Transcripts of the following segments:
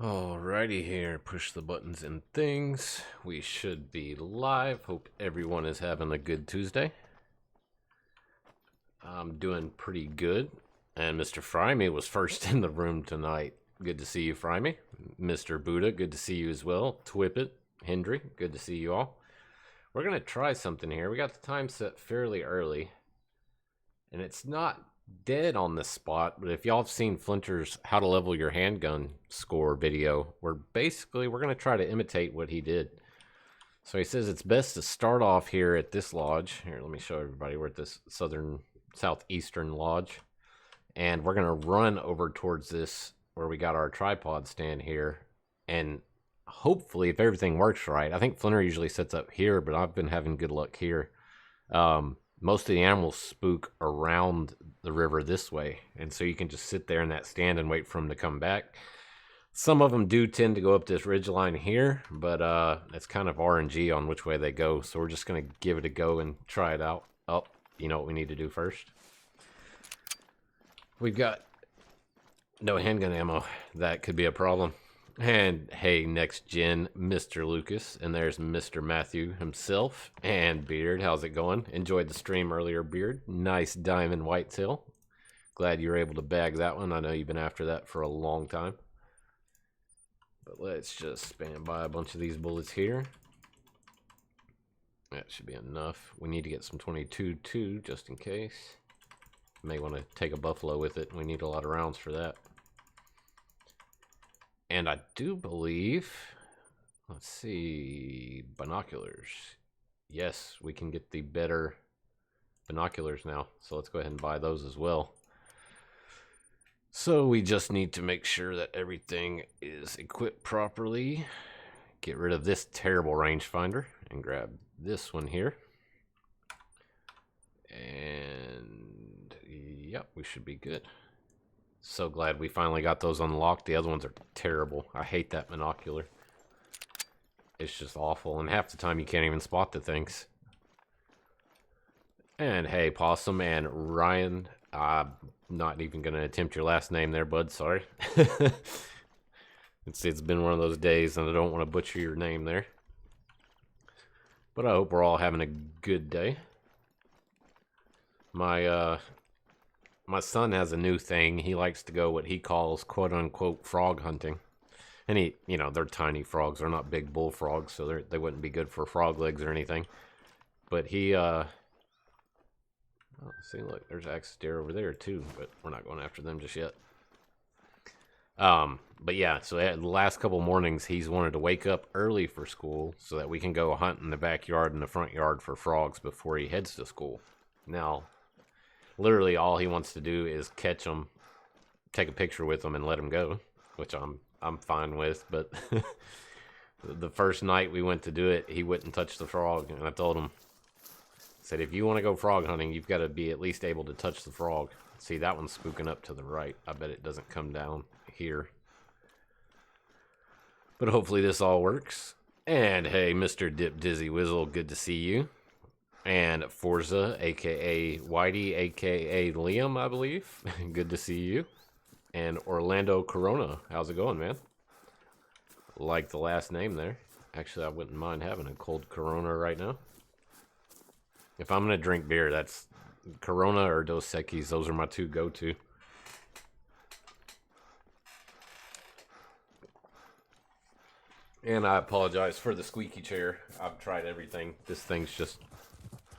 Alrighty here, push the buttons and things. We should be live. Hope everyone is having a good Tuesday. I'm doing pretty good. And Mr. Fryme was first in the room tonight. Good to see you, Fryme. Mr. Buddha, good to see you as well. Twippet, Hendry, good to see you all. We're going to try something here. We got the time set fairly early. And it's not dead on the spot, but if y'all have seen Flinter's how to level your handgun score video, we're going to try to imitate what he did. So he says it's best to start off here at this lodge. Here, let me show everybody. We're at this southeastern lodge, and we're going to run over towards this where we got our tripod stand here, and hopefully if everything works right, I think Flinter usually sets up here, but I've been having good luck here. Most of the animals spook around the river this way, and so you can just sit there in that stand and wait for them to come back. Some of them do tend to go up this ridge line here, but it's kind of RNG on which way they go, so we're just going to give it a go and try it out. Oh, you know what we need to do first? We've got no handgun ammo. That could be a problem. And hey, next gen, Mr. Lucas, and there's Mr. Matthew himself, and Beard. How's it going? Enjoyed the stream earlier, Beard. Nice diamond whitetail. Glad you were able to bag that one. I know you've been after that for a long time. But let's just spam by a bunch of these bullets here. That should be enough. We need to get some 22 too, just in case. May want to take a buffalo with it. We need a lot of rounds for that. And I do believe, let's see, binoculars. Yes, we can get the better binoculars now. So let's go ahead and buy those as well. So we just need to make sure that everything is equipped properly. Get rid of this terrible rangefinder and grab this one here. And yep, we should be good. So glad we finally got those unlocked. The other ones are terrible. I hate that binocular. It's just awful, and half the time you can't even spot the things. And hey, Possum and Ryan, I'm not even going to attempt your last name there, bud. Sorry. It's been one of those days, and I don't want to butcher your name there. But I hope we're all having a good day. My son has a new thing. He likes to go what he calls quote-unquote frog hunting. And they're tiny frogs. They're not big bullfrogs, so they wouldn't be good for frog legs or anything. But he, oh, see, look, there's axis deer over there too, but we're not going after them just yet. But yeah, so the last couple mornings, he's wanted to wake up early for school so that we can go hunt in the backyard and the front yard for frogs before he heads to school. Now, literally all he wants to do is catch them, take a picture with them, and let them go, which I'm fine with. But the first night we went to do it, he wouldn't touch the frog, and I told him, I said, if you want to go frog hunting, you've got to be at least able to touch the frog. See, that one's spooking up to the right. I bet it doesn't come down here. But hopefully this all works. And hey, Mr. Dip Dizzy Wizzle, good to see you. And Forza, a.k.a. Whitey, a.k.a. Liam, I believe. Good to see you. And Orlando Corona. How's it going, man? Like the last name there. Actually, I wouldn't mind having a cold Corona right now. If I'm going to drink beer, that's Corona or Dos Equis. Those are my two go-to. And I apologize for the squeaky chair. I've tried everything. This thing's just...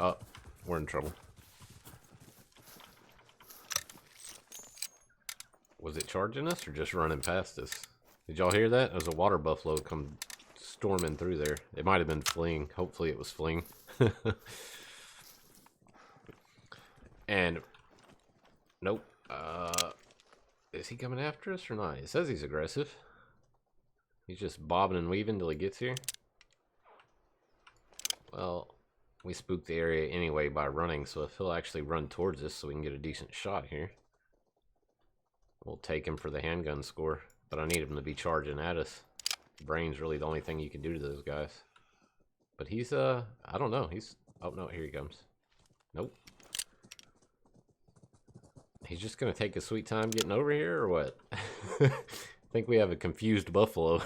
Oh, we're in trouble. Was it charging us or just running past us? Did y'all hear that? There was a water buffalo come storming through there. It might have been fleeing. Hopefully it was fleeing. And, nope. Is he coming after us or not? It says he's aggressive. He's just bobbing and weaving till he gets here. Well... we spooked the area anyway by running, so if he'll actually run towards us so we can get a decent shot here, we'll take him for the handgun score. But I need him to be charging at us. Brain's really the only thing you can do to those guys. But he's, I don't know. He's, oh no, here he comes. Nope. He's just gonna take his sweet time getting over here, or what? think we have a confused buffalo.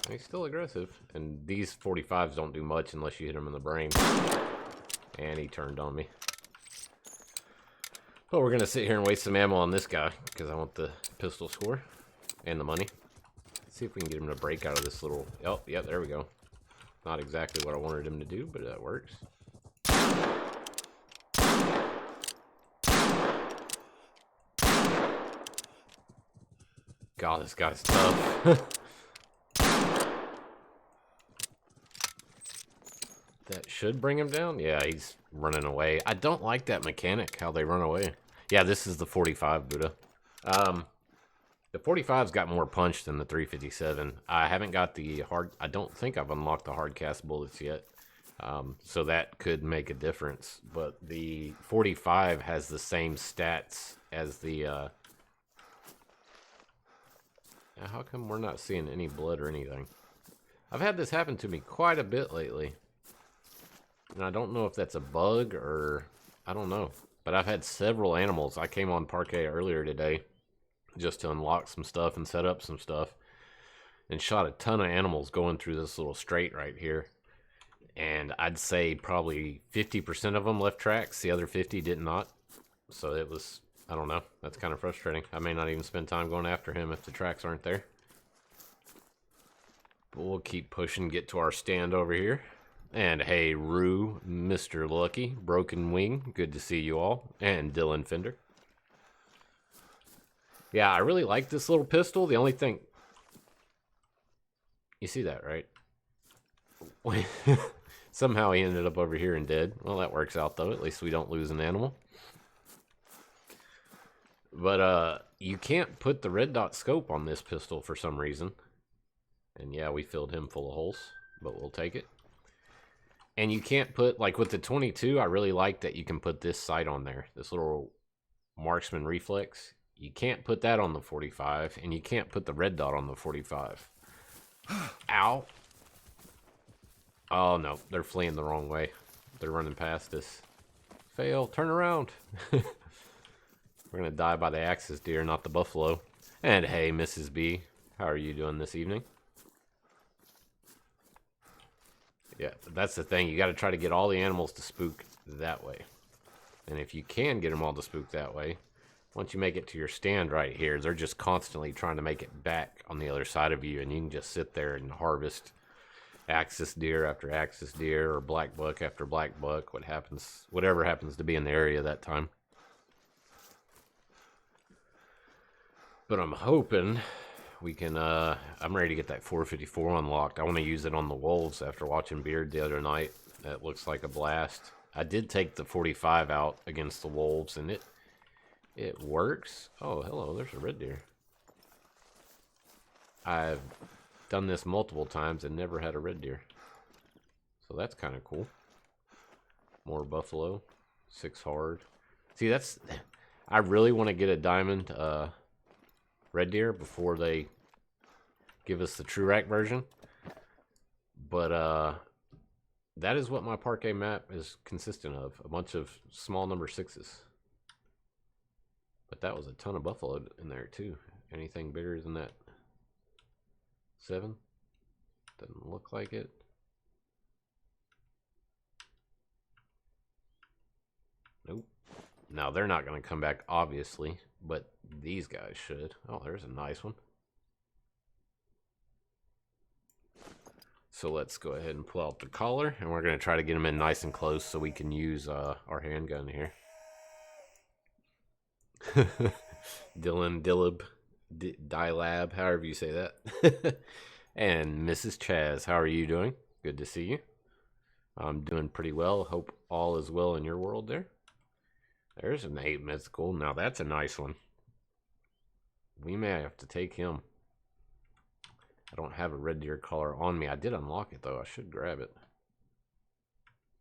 He's still aggressive. And these 45s don't do much unless you hit him in the brain. And he turned on me. But we're going to sit here and waste some ammo on this guy because I want the pistol score and the money. Let's see if we can get him to break out of this little... Oh, yeah, there we go. Not exactly what I wanted him to do, but that works. God, this guy's tough. That should bring him down. Yeah, he's running away. I don't like that mechanic, how they run away. Yeah, this is the 45, Buddha. The 45's got more punch than the 357. I haven't got the hard... I don't think I've unlocked the hard cast bullets yet. So that could make a difference. But the 45 has the same stats as the... How come we're not seeing any blood or anything? I've had this happen to me quite a bit lately. And I don't know if that's a bug or... I don't know. But I've had several animals. I came on Parquet earlier today just to unlock some stuff and set up some stuff. And shot a ton of animals going through this little straight right here. And I'd say probably 50% of them left tracks. The other 50 did not. So it was... I don't know. That's kind of frustrating. I may not even spend time going after him if the tracks aren't there. But we'll keep pushing, get to our stand over here. And hey, Rue, Mr. Lucky, Broken Wing, good to see you all. And Dylan Fender. Yeah, I really like this little pistol. The only thing... You see that, right? Somehow he ended up over here and dead. Well, that works out, though. At least we don't lose an animal. But, you can't put the red dot scope on this pistol for some reason. And yeah, we filled him full of holes, but we'll take it. And you can't put, like with the 22, I really like that you can put this sight on there. This little marksman reflex. You can't put that on the 45, and you can't put the red dot on the 45. Ow. Oh, no. They're fleeing the wrong way. They're running past us. Fail. Turn around. We're going to die by the axis deer, not the buffalo. And hey, Mrs. B. How are you doing this evening? Yeah, that's the thing. You got to try to get all the animals to spook that way. And if you can get them all to spook that way, once you make it to your stand right here, they're just constantly trying to make it back on the other side of you. And you can just sit there and harvest axis deer after axis deer or black buck after black buck. Whatever happens to be in the area that time. But I'm hoping... we can, I'm ready to get that 454 unlocked. I want to use it on the wolves after watching Beard the other night. That looks like a blast. I did take the 45 out against the wolves, and it works. Oh, hello, there's a red deer. I've done this multiple times and never had a red deer. So that's kind of cool. More buffalo. 6 hard. See, I really want to get a diamond, red deer before they give us the true rack version. But that is what my Parquet map is consistent of. A bunch of small number 6s. But that was a ton of buffalo in there too. Anything bigger than that 7? Doesn't look like it. Nope. Now they're not going to come back obviously, but these guys should. Oh, there's a nice one. So let's go ahead and pull out the collar, and we're going to try to get them in nice and close so we can use our handgun here. Dylan, Dillab, Dilab, however you say that. And Mrs. Chaz, how are you doing? Good to see you. I'm doing pretty well. Hope all is well in your world there. There's an 8 mythical. Now that's a nice one. We may have to take him. I don't have a red deer collar on me. I did unlock it though. I should grab it.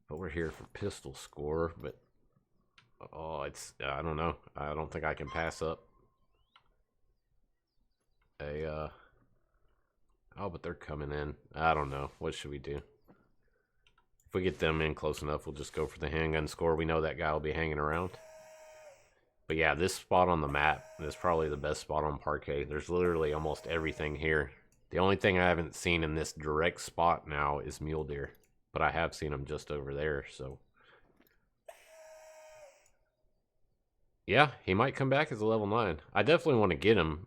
But we're here for pistol score. But oh, it's I don't know. I don't think I can pass up oh, but they're coming in. I don't know. What should we do? If we get them in close enough, we'll just go for the handgun score. We know that guy will be hanging around. But yeah, this spot on the map is probably the best spot on Parquet. There's literally almost everything here. The only thing I haven't seen in this direct spot now is mule deer. But I have seen them just over there, so. Yeah, he might come back as a level 9. I definitely want to get him,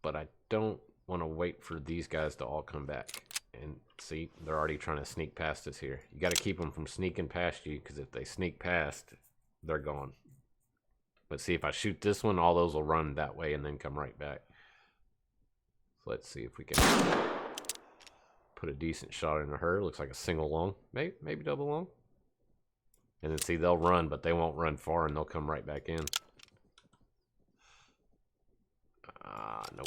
but I don't want to wait for these guys to all come back. And see, they're already trying to sneak past us here. You got to keep them from sneaking past you, because if they sneak past, they're gone. But see, if I shoot this one, all those will run that way and then come right back. So let's see if we can put a decent shot into her. Looks like a single long, maybe double long. And then see, they'll run, but they won't run far, and they'll come right back in. Nope.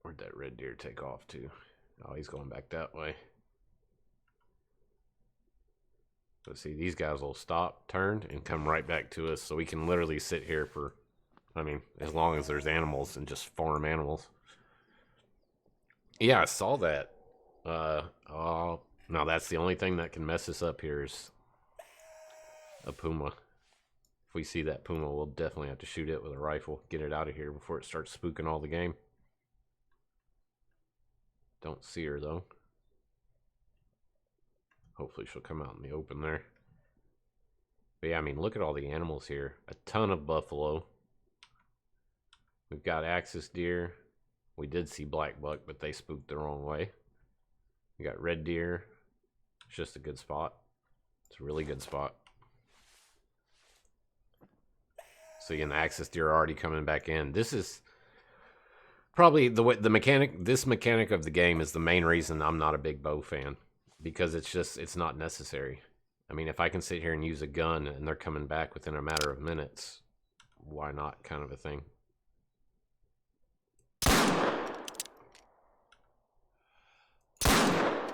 Where'd that red deer take off to? Oh, he's going back that way. But see, these guys will stop, turn, and come right back to us, so we can literally sit here for, I mean, as long as there's animals, and just farm animals. Yeah, I saw that. Oh, no, that's the only thing that can mess us up here is a puma. If we see that puma, we'll definitely have to shoot it with a rifle. Get it out of here before it starts spooking all the game. Don't see her, though. Hopefully she'll come out in the open there. But yeah, I mean, look at all the animals here. A ton of buffalo. We've got axis deer. We did see black buck, but they spooked the wrong way. We got red deer. It's just a good spot. It's a really good spot. So again, the axis deer are already coming back in. This is probably the mechanic. This mechanic of the game is the main reason I'm not a big bow fan, because it's not necessary. I mean, if I can sit here and use a gun and they're coming back within a matter of minutes, why not, kind of a thing.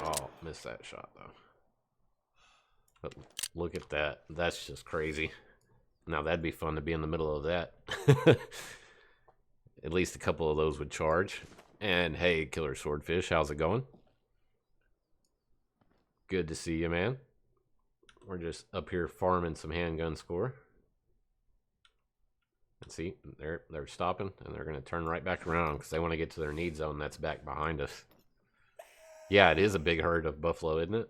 Oh, missed that shot though. But look at that. That's just crazy. Now that'd be fun to be in the middle of that. At least a couple of those would charge. And hey, Killer Swordfish, how's it going? Good to see you, man. We're just up here farming some handgun score. And see, they're stopping, and they're going to turn right back around because they want to get to their need zone that's back behind us. Yeah, it is a big herd of buffalo, isn't it?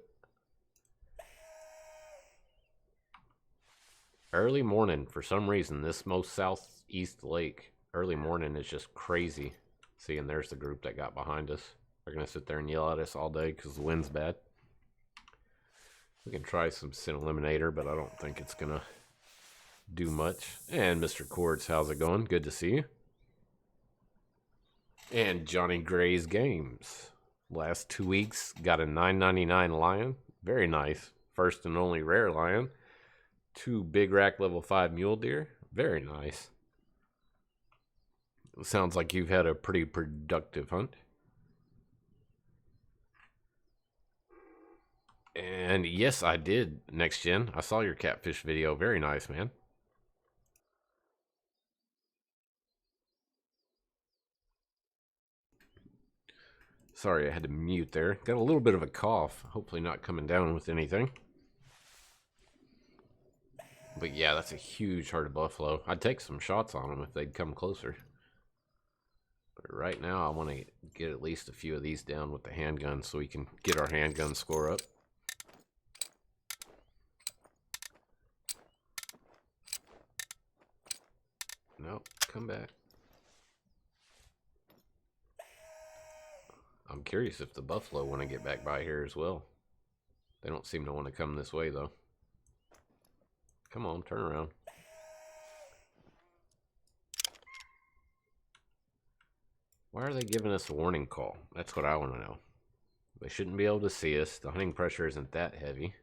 Early morning, for some reason, this most southeast lake, early morning is just crazy. See, and there's the group that got behind us. They're going to sit there and yell at us all day because the wind's bad. We can try some Sin Eliminator, but I don't think it's going to do much. And Mr. Quartz, how's it going? Good to see you. And Johnny Gray's Games. Last 2 weeks, got a $9.99 lion. Very nice. First and only rare lion. 2 big rack level 5 mule deer. Very nice. Sounds like you've had a pretty productive hunt. And yes, I did, Next Gen. I saw your catfish video. Very nice, man. Sorry, I had to mute there. Got a little bit of a cough. Hopefully not coming down with anything. But yeah, that's a huge herd of buffalo. I'd take some shots on them if they'd come closer. But right now, I want to get at least a few of these down with the handgun so we can get our handgun score up. Nope, come back. I'm curious if the buffalo want to get back by here as well. They don't seem to want to come this way, though. Come on, turn around. Why are they giving us a warning call? That's what I want to know. They shouldn't be able to see us. The hunting pressure isn't that heavy.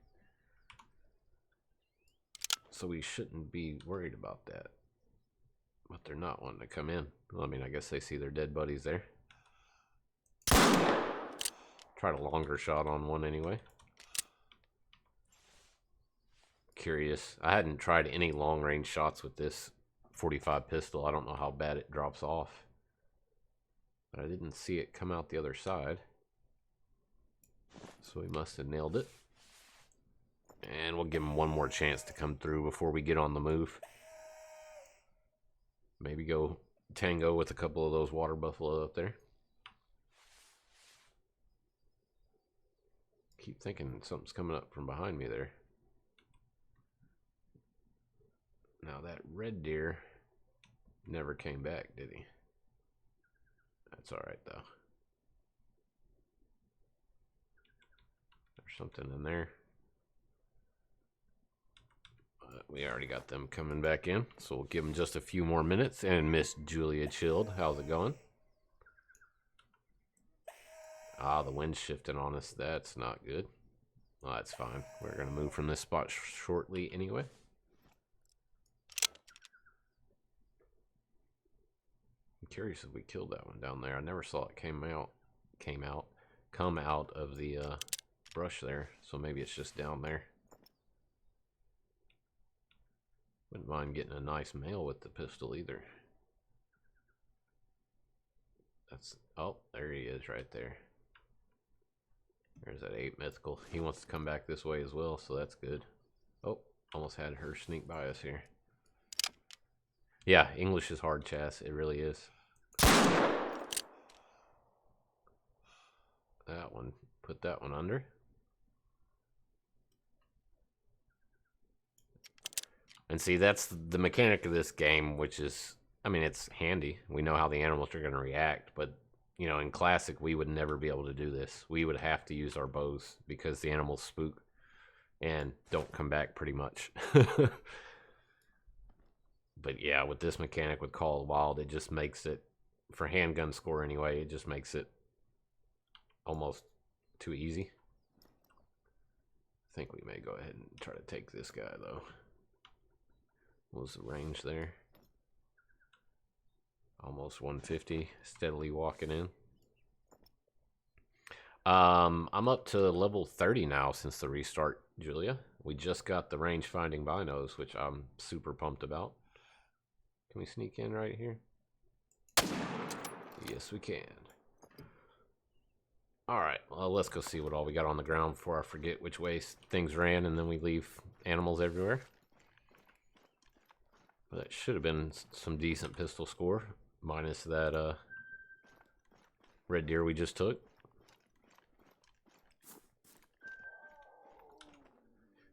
So we shouldn't be worried about that. But they're not wanting to come in. Well, I mean, I guess they see their dead buddies there. Tried a longer shot on one anyway. Curious. I hadn't tried any long range shots with this 45 pistol. I don't know how bad it drops off. But I didn't see it come out the other side. So we must have nailed it. And we'll give him one more chance to come through before we get on the move. Maybe go tango with a couple of those water buffalo up there. Keep thinking something's coming up from behind me there. Now that red deer never came back, did he? That's alright though. There's something in there. But we already got them coming back in, so we'll give them just a few more minutes. And Miss Julia Chilled, how's it going? Ah, the wind's shifting on us. That's not good. Well, that's fine. We're going to move from this spot shortly anyway. I'm curious if we killed that one down there. I never saw it come out of the brush there. So maybe it's just down there. Wouldn't mind getting a nice male with the pistol either. That's, oh, there he is right there. There's that 8 mythical. He wants to come back this way as well, so that's good. Oh, almost had her sneak by us here. Yeah, English is hard, Chas. It really is. That one, put that one under. And see, that's the mechanic of this game, which is, I mean, it's handy. We know how the animals are going to react, but you know, in Classic, we would never be able to do this. We would have to use our bows because the animals spook and don't come back pretty much. But yeah, with this mechanic with Call of the Wild, it just makes it, for handgun score anyway, it just makes it almost too easy. I think we may go ahead and try to take this guy, though. What was the range there? Almost 150, steadily walking in. I'm up to level 30 now since the restart, Julia. We just got the range finding binos, which I'm super pumped about. Can we sneak in right here? Yes, we can. Alright, well, let's go see what all we got on the ground before I forget which way things ran and then we leave animals everywhere. Well, that should have been some decent pistol score. Minus that red deer we just took.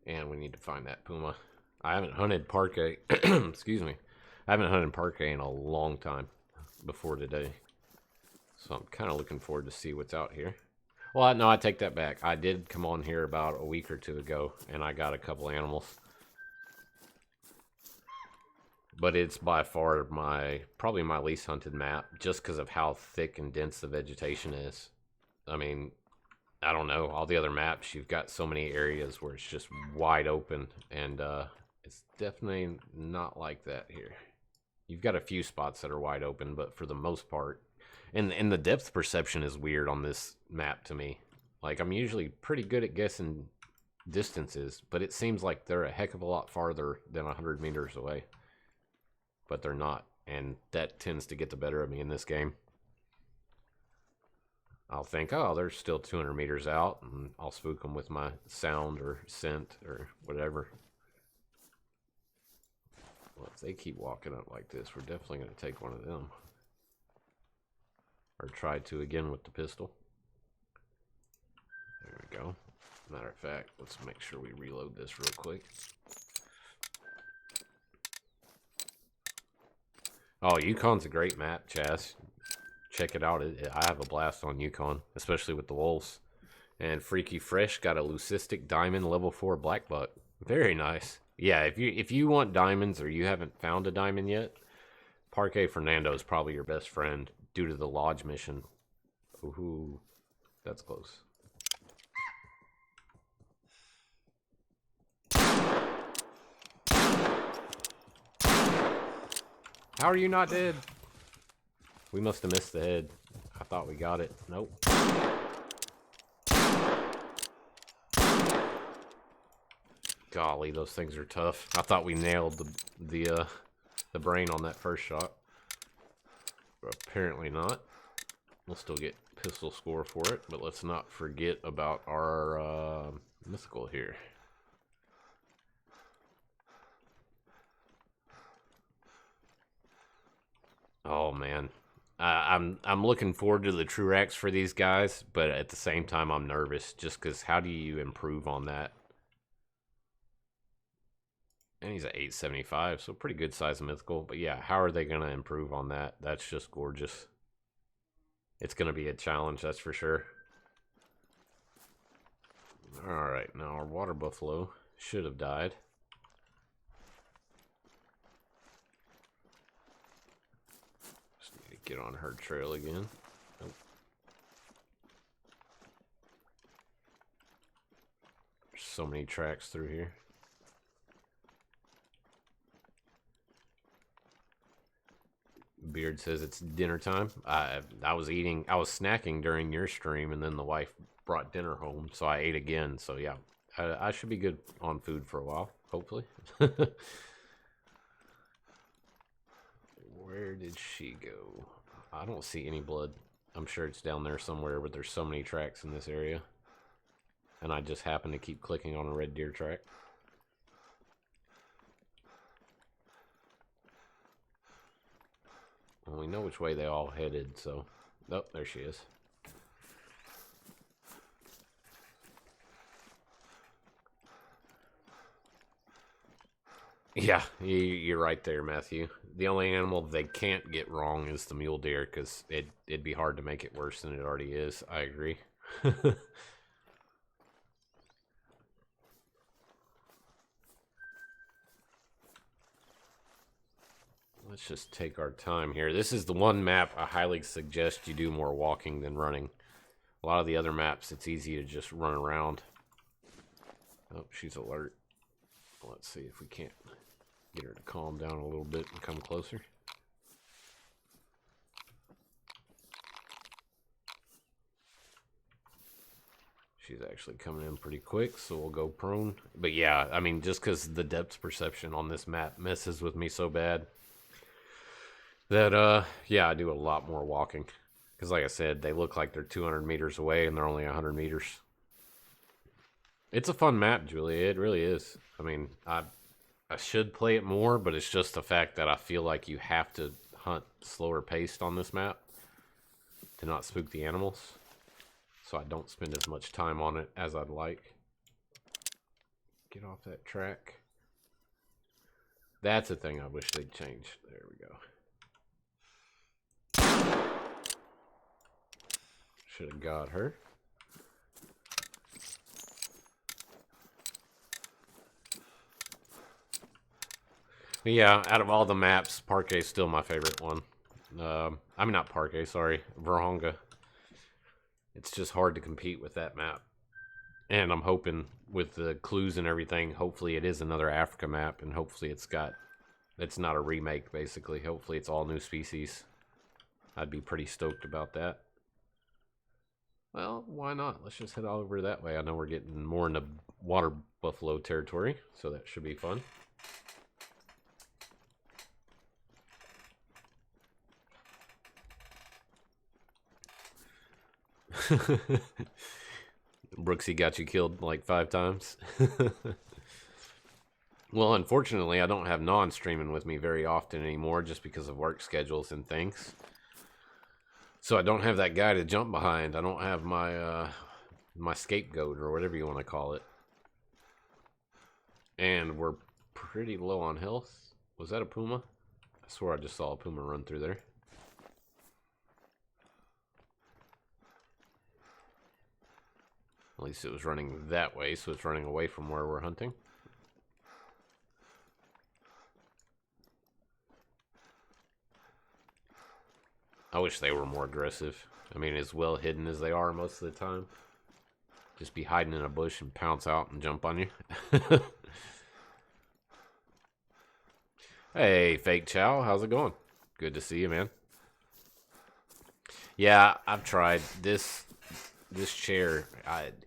And we need to find that puma. I haven't hunted parquet. Excuse me. I haven't hunted parquet in a long time before today. So I'm kind of looking forward to see what's out here. Well, no, I take that back. I did come on here about a week or two ago, and I got a couple animals. But it's by far probably my least hunted map, just because of how thick and dense the vegetation is. I mean, I don't know, all the other maps, you've got so many areas where it's just wide open, and it's definitely not like that here. You've got a few spots that are wide open, but for the most part, and the depth perception is weird on this map to me. Like, I'm usually pretty good at guessing distances, but it seems like they're a heck of a lot farther than 100 meters away. But they're not, and that tends to get the better of me in this game. I'll think, oh, they're still 200 meters out, and I'll spook them with my sound or scent or whatever. Well, if they keep walking up like this, we're definitely going to take one of them. Or try to again with the pistol. There we go. Matter of fact, let's make sure we reload this real quick. Oh, Yukon's a great map, Chas. Check it out. I have a blast on Yukon, especially with the wolves. And Freaky Fresh got a Leucistic Diamond level 4 black buck. Very nice. Yeah, if you want diamonds or you haven't found a diamond yet, Parque Fernando is probably your best friend due to the lodge mission. Ooh, that's close. How are you not dead? We must have missed the head. I thought we got it. Nope. Golly, those things are tough. I thought we nailed the brain on that first shot. But apparently not. We'll still get pistol score for it, but let's not forget about our mythical here. Oh man, I'm looking forward to the true racks for these guys, but at the same time I'm nervous just because how do you improve on that? And he's at 875, so pretty good size mythical. But yeah, how are they gonna improve on that? That's just gorgeous. It's gonna be a challenge, that's for sure. All right, now our water buffalo should have died. Get on her trail again. Oh. There's so many tracks through here. Beard says it's dinner time. I was snacking during your stream, and then the wife brought dinner home, so I ate again. So yeah, I should be good on food for a while, hopefully. Where did she go? I don't see any blood. I'm sure it's down there somewhere, but there's so many tracks in this area. And I just happen to keep clicking on a red deer track. Well, we know which way they all headed, so... Oh, there she is. Yeah, you're right there, Matthew. The only animal they can't get wrong is the mule deer, because it'd be hard to make it worse than it already is. I agree. Let's just take our time here. This is the one map I highly suggest you do more walking than running. A lot of the other maps, it's easy to just run around. Oh, she's alert. Let's see if we can't get her to calm down a little bit and come closer. She's actually coming in pretty quick, so we'll go prone. But yeah, I mean, just because the depth perception on this map messes with me so bad that, yeah, I do a lot more walking. Because like I said, they look like they're 200 meters away and they're only 100 meters. It's a fun map, Julia. It really is. I mean, I should play it more, but it's just the fact that I feel like you have to hunt slower paced on this map to not spook the animals. So I don't spend as much time on it as I'd like. Get off that track. That's a thing I wish they'd change. There we go. Should have got her. Yeah, out of all the maps, Parquet is still my favorite one. I mean, not Parquet, sorry. Vurhonga. It's just hard to compete with that map. And I'm hoping with the clues and everything, hopefully it is another Africa map, and hopefully it's not a remake, basically. Hopefully it's all new species. I'd be pretty stoked about that. Well, why not? Let's just head all over that way. I know we're getting more into water buffalo territory, so that should be fun. Brooksy got you killed like 5 times. Well, unfortunately, I don't have non-streaming with me very often anymore just because of work schedules and things. So I don't have that guy to jump behind. I don't have my my scapegoat or whatever you want to call it. And we're pretty low on health. Was that a puma? I swear I just saw a puma run through there. At least it was running that way, so it's running away from where we're hunting. I wish they were more aggressive. I mean, as well hidden as they are most of the time. Just be hiding in a bush and pounce out and jump on you. Hey, Fake Chow, how's it going? Good to see you, man. Yeah, I've tried this chair.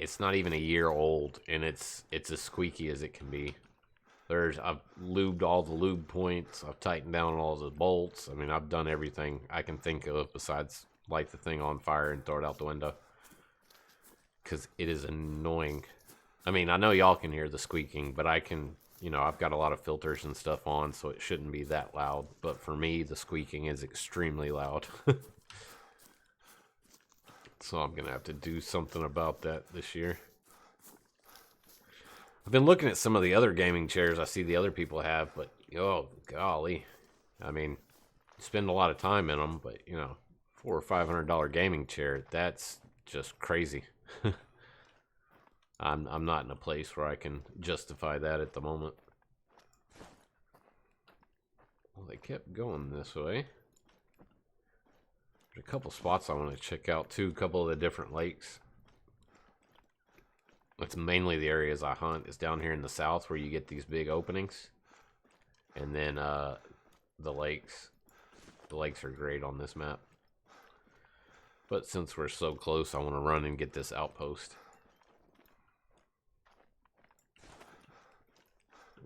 It's not even a year old, and it's as squeaky as it can be. I've lubed all the lube points. I've tightened down all the bolts. I mean, I've done everything I can think of besides light the thing on fire and throw it out the window. Because it is annoying. I mean, I know y'all can hear the squeaking, but I can, you know, I've got a lot of filters and stuff on, so it shouldn't be that loud. But for me, the squeaking is extremely loud. So I'm going to have to do something about that this year. I've been looking at some of the other gaming chairs I see the other people have, but, oh, golly. I mean, spend a lot of time in them, but, you know, $400 or $500 gaming chair, that's just crazy. I'm not in a place where I can justify that at the moment. Well, they kept going this way. There's a couple spots I want to check out too, a couple of the different lakes. That's mainly the areas I hunt. It's down here in the south where you get these big openings. And then the lakes. The lakes are great on this map. But since we're so close, I want to run and get this outpost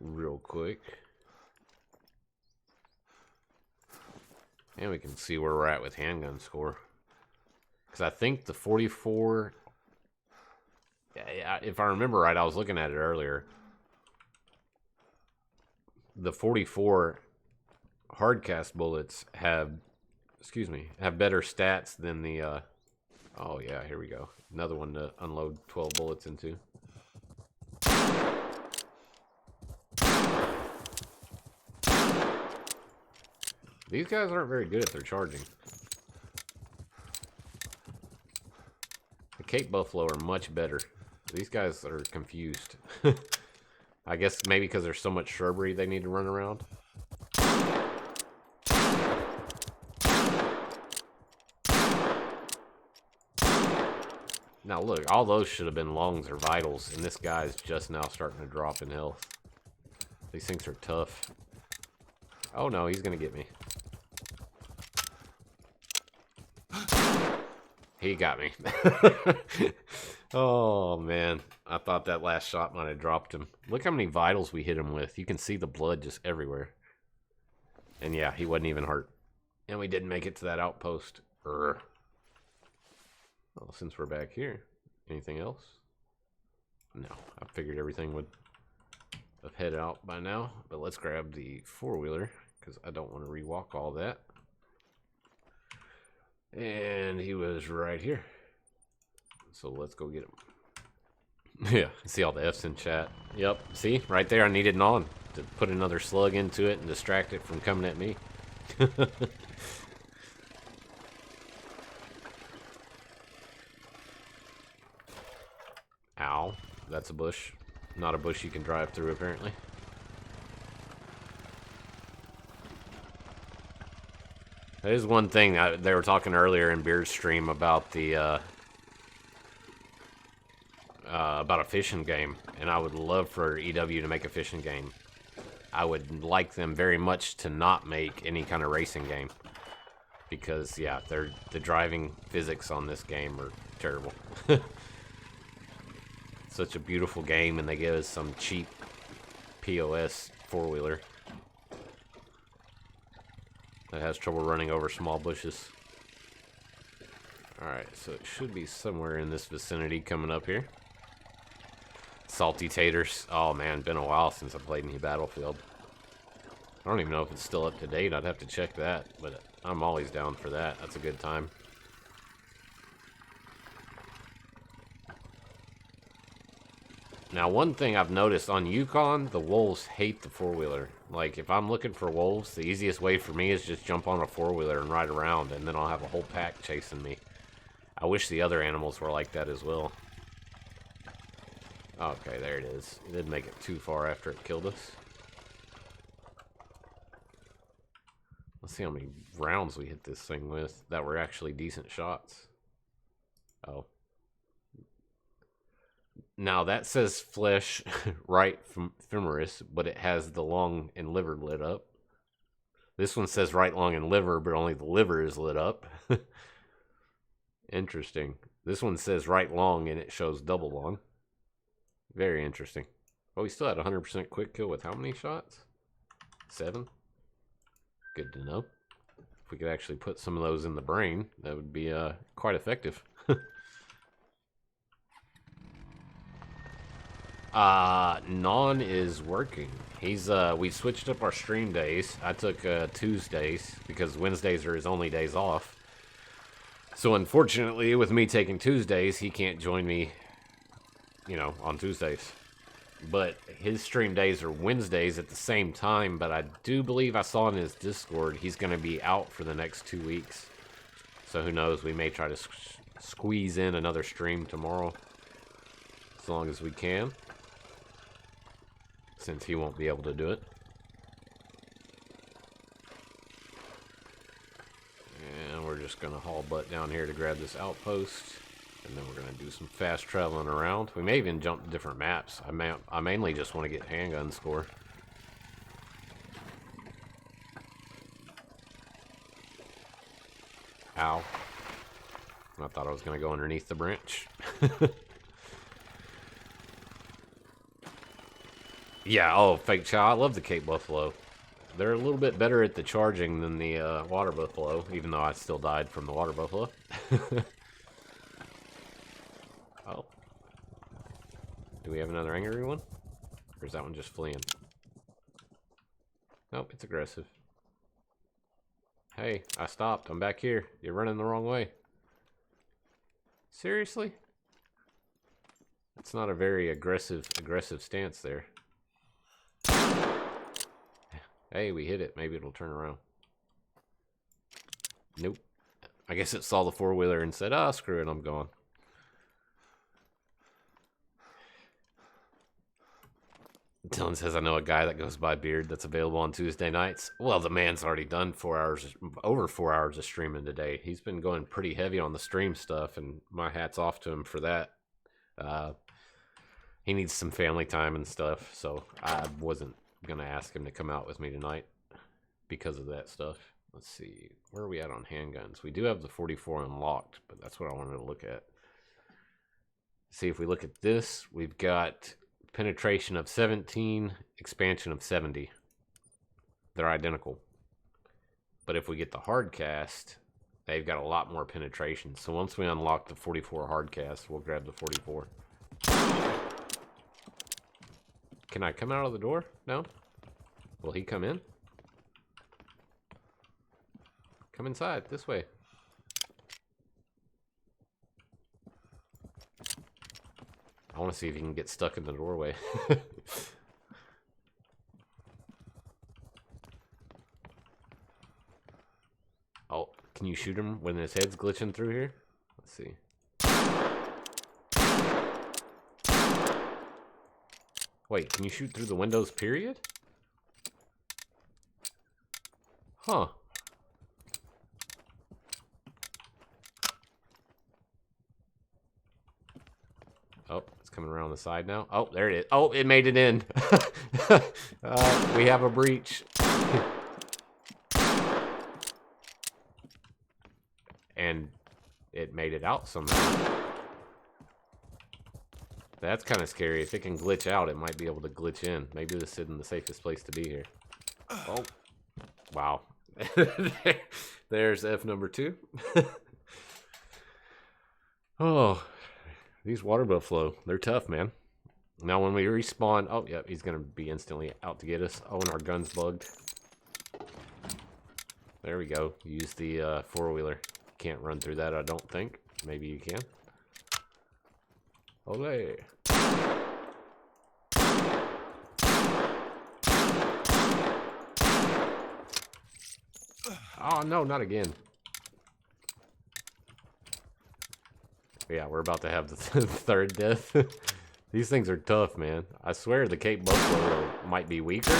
real quick. And we can see where we're at with handgun score. Because I think the 44... if I remember right, I was looking at it earlier. The 44 hardcast bullets have... excuse me, have better stats than the... oh yeah, here we go. Another one to unload 12 bullets into. These guys aren't very good at their charging. The Cape Buffalo are much better. These guys are confused. I guess maybe because there's so much shrubbery they need to run around. Now look, all those should have been lungs or vitals, and this guy's just now starting to drop in health. These things are tough. Oh no, he's gonna get me. He got me. Oh man, I thought that last shot might have dropped him. Look how many vitals we hit him with. You can see the blood just everywhere. And yeah, he wasn't even hurt. And we didn't make it to that outpost. Well, since we're back here, anything else? No, I figured everything would have headed out by now. But let's grab the four-wheeler, because I don't want to rewalk all that. And he was right here. So let's go get him. Yeah, see all the F's in chat. Yep, see? Right there, I needed an on to put another slug into it and distract it from coming at me. Ow. That's a bush. Not a bush you can drive through, apparently. That is one thing. They were talking earlier in Beard's stream about the... about a fishing game, and I would love for EW to make a fishing game. I would like them very much to not make any kind of racing game, because yeah, the driving physics on this game are terrible. Such a beautiful game, and they give us some cheap POS four-wheeler that has trouble running over small bushes. Alright, so it should be somewhere in this vicinity coming up here. Salty taters. Oh man, been a while since I played any Battlefield. I don't even know if it's still up to date. I'd have to check that, but I'm always down for that. That's a good time. Now, one thing I've noticed on Yukon, the wolves hate the four-wheeler. Like, if I'm looking for wolves, the easiest way for me is just jump on a four-wheeler and ride around, and then I'll have a whole pack chasing me. I wish the other animals were like that as well. Okay, there it is. It didn't make it too far after it killed us. Let's see how many rounds we hit this thing with that were actually decent shots. Oh. Now that says flesh right femoris, but it has the lung and liver lit up. This one says right lung and liver, but only the liver is lit up. Interesting. This one says right lung and it shows double lung. Very interesting. Oh, we still had 100% quick kill with how many shots? 7? Good to know. If we could actually put some of those in the brain, that would be quite effective. Non is working. He's we switched up our stream days. I took Tuesdays because Wednesdays are his only days off. So unfortunately, with me taking Tuesdays, he can't join me, you know, on Tuesdays. But his stream days are Wednesdays at the same time, but I do believe I saw in his Discord he's going to be out for the next 2 weeks. So who knows, we may try to squeeze in another stream tomorrow. As long as we can. Since he won't be able to do it. And we're just going to haul butt down here to grab this outpost. And then we're going to do some fast traveling around. We may even jump to different maps. I mainly just want to get handgun score. Ow. I thought I was going to go underneath the branch. Yeah, oh, fake chow. I love the Cape Buffalo. They're a little bit better at the charging than the water buffalo, even though I still died from the water buffalo. Oh. Do we have another angry one? Or is that one just fleeing? Nope, it's aggressive. Hey, I stopped. I'm back here. You're running the wrong way. Seriously? That's not a very aggressive stance there. Hey, we hit it. Maybe it'll turn around. Nope. I guess it saw the four-wheeler and said, "Ah, screw it, I'm gone." Dylan says, "I know a guy that goes by Beard that's available on Tuesday nights." Well, the man's already done 4 hours, over 4 hours of streaming today. He's been going pretty heavy on the stream stuff, and my hat's off to him for that. He needs some family time and stuff, so I wasn't gonna ask him to come out with me tonight because of that stuff. Let's see, where are we at on handguns? We do have the 44 unlocked, but that's what I wanted to look at. See, if we look at this, we've got penetration of 17, expansion of 70. They're identical. But if we get the hard cast, they've got a lot more penetration. So once we unlock the 44 hard cast, we'll grab the 44. Can I come out of the door? No? Will he come in? Come inside, this way. I want to see if he can get stuck in the doorway. Oh, can you shoot him when his head's glitching through here? Let's see. Wait, can you shoot through the windows, period? Huh. Oh, it's coming around the side now. Oh, there it is. Oh, it made it in. We have a breach. And it made it out somehow. That's kind of scary. If it can glitch out, it might be able to glitch in. Maybe this isn't the safest place to be here. Oh, wow. There's F number 2. Oh, these water buffalo, they're tough, man. Now when we respawn, oh, yep, he's going to be instantly out to get us. Oh, and our gun's bugged. There we go. Use the four-wheeler. Can't run through that, I don't think. Maybe you can. Olé. Oh, no, not again. Yeah, we're about to have the third death. These things are tough, man. I swear the Cape Buffalo might be weaker.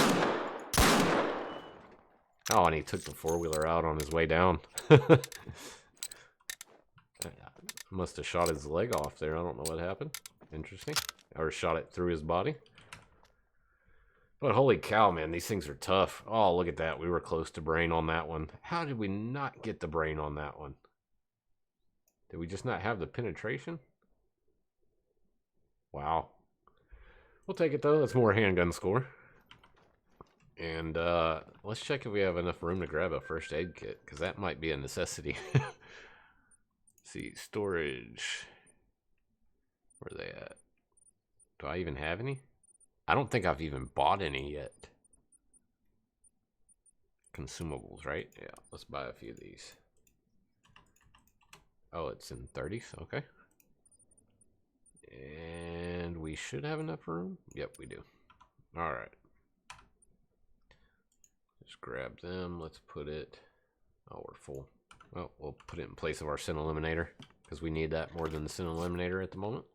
Oh, and he took the four-wheeler out on his way down. Must have shot his leg off there. I don't know what happened. Interesting. Or shot it through his body. But holy cow, man, these things are tough. Oh, look at that. We were close to brain on that one. How did we not get the brain on that one? Did we just not have the penetration? Wow. We'll take it, though. That's more handgun score. And let's check if we have enough room to grab a first aid kit, because that might be a necessity. See, storage. Where are they at? Do I even have any? I don't think I've even bought any yet. Consumables, right? Yeah, let's buy a few of these. Oh, it's in 30s, okay. And we should have enough room. Yep, we do. All right. Just grab them. Let's put it. Oh, we're full. Well, we'll put it in place of our Sin Eliminator because we need that more than the Sin Eliminator at the moment.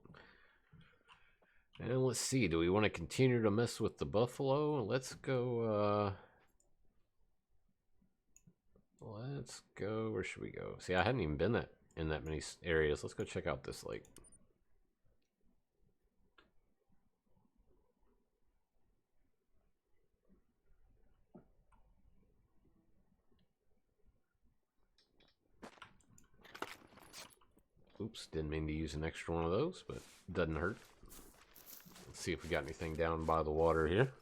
And let's see. Do we want to continue to mess with the buffalo? Let's go. Let's go. Where should we go? See, I hadn't even been in that many areas. Let's go check out this lake. Oops, didn't mean to use an extra one of those, but it doesn't hurt. Let's see if we got anything down by the water here.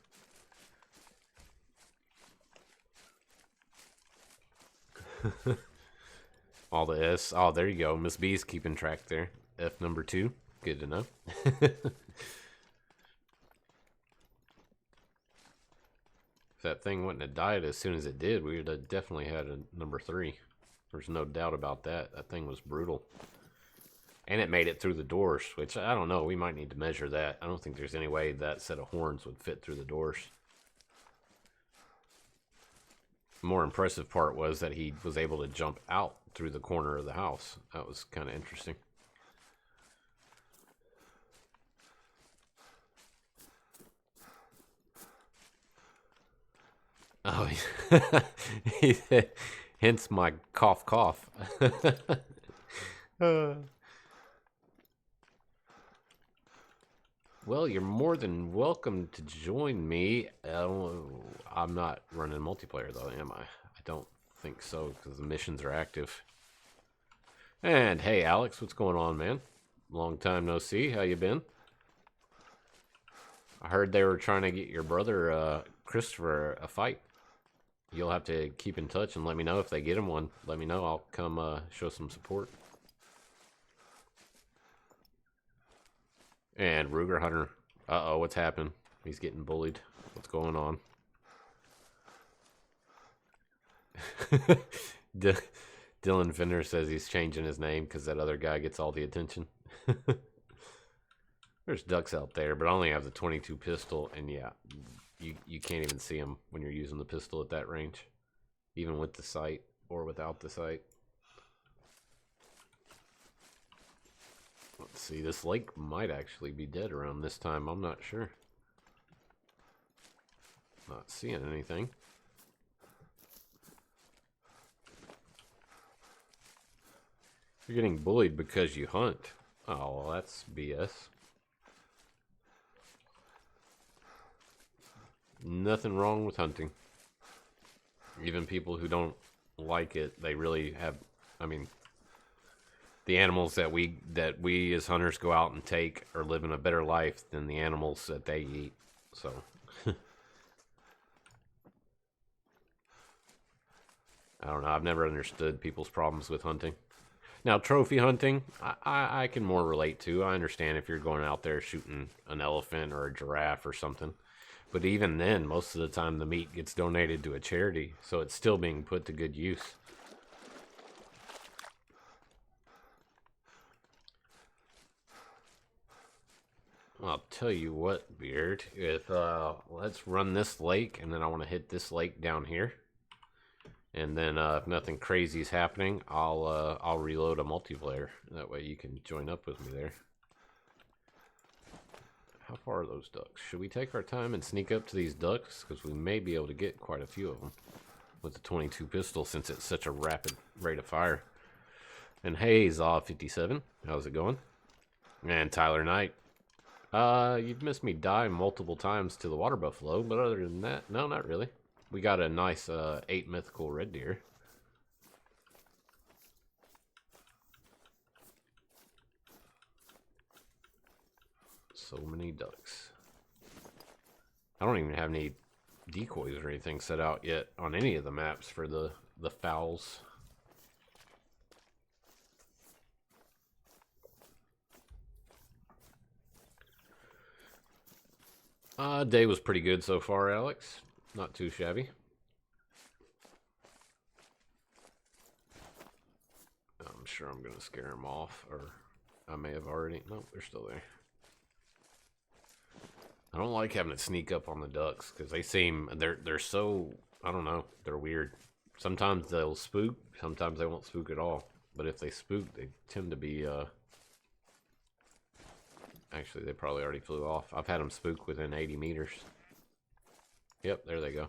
All the S. Oh, there you go. Miss B's keeping track there. F number 2. Good to know. If that thing wouldn't have died as soon as it did, we would have definitely had a number 3. There's no doubt about that. That thing was brutal. And it made it through the doors, which I don't know. We might need to measure that. I don't think there's any way that set of horns would fit through the doors. The more impressive part was that he was able to jump out through the corner of the house. That was kind of interesting. Oh, hence my cough cough. Well, you're more than welcome to join me. I'm not running multiplayer, though, am I? I don't think so, because the missions are active. And, hey, Alex, what's going on, man? Long time no see. How you been? I heard they were trying to get your brother, Christopher, a fight. You'll have to keep in touch and let me know if they get him one. Let me know. I'll come show some support. And Ruger Hunter. Uh-oh, what's happened? He's getting bullied. What's going on? Dylan Finner says he's changing his name because that other guy gets all the attention. There's ducks out there, but I only have the 22 pistol, and yeah, you can't even see them when you're using the pistol at that range, even with the sight or without the sight. Let's see, this lake might actually be dead around this time. I'm not sure. Not seeing anything. You're getting bullied because you hunt. Oh, well, that's BS. Nothing wrong with hunting. Even people who don't like it, they really have, I mean, the animals that we as hunters go out and take are living a better life than the animals that they eat. So I don't know. I've never understood people's problems with hunting. Now, trophy hunting, I can more relate to. I understand if you're going out there shooting an elephant or a giraffe or something. But even then, most of the time the meat gets donated to a charity, so it's still being put to good use. I'll tell you what, Beard, if let's run this lake, and then I want to hit this lake down here. And then if nothing crazy is happening, I'll reload a multiplayer. That way you can join up with me there. How far are those ducks? Should we take our time and sneak up to these ducks? Because we may be able to get quite a few of them with the 22 pistol, since it's such a rapid rate of fire. And hey, Zaw57, how's it going? And Tyler Knight. You've missed me die multiple times to the water buffalo, but other than that, no, not really. We got a nice 8 mythical red deer. So many ducks. I don't even have any decoys or anything set out yet on any of the maps for the fowls. Day was pretty good so far, Alex. Not too shabby. I'm sure I'm gonna scare them off, or I may have already. Nope, they're still there. I don't like having to sneak up on the ducks because they seem they're so, I don't know, they're weird. Sometimes they'll spook, sometimes they won't spook at all. But if they spook, they tend to be actually, they probably already flew off. I've had them spook within 80 meters. Yep, there they go.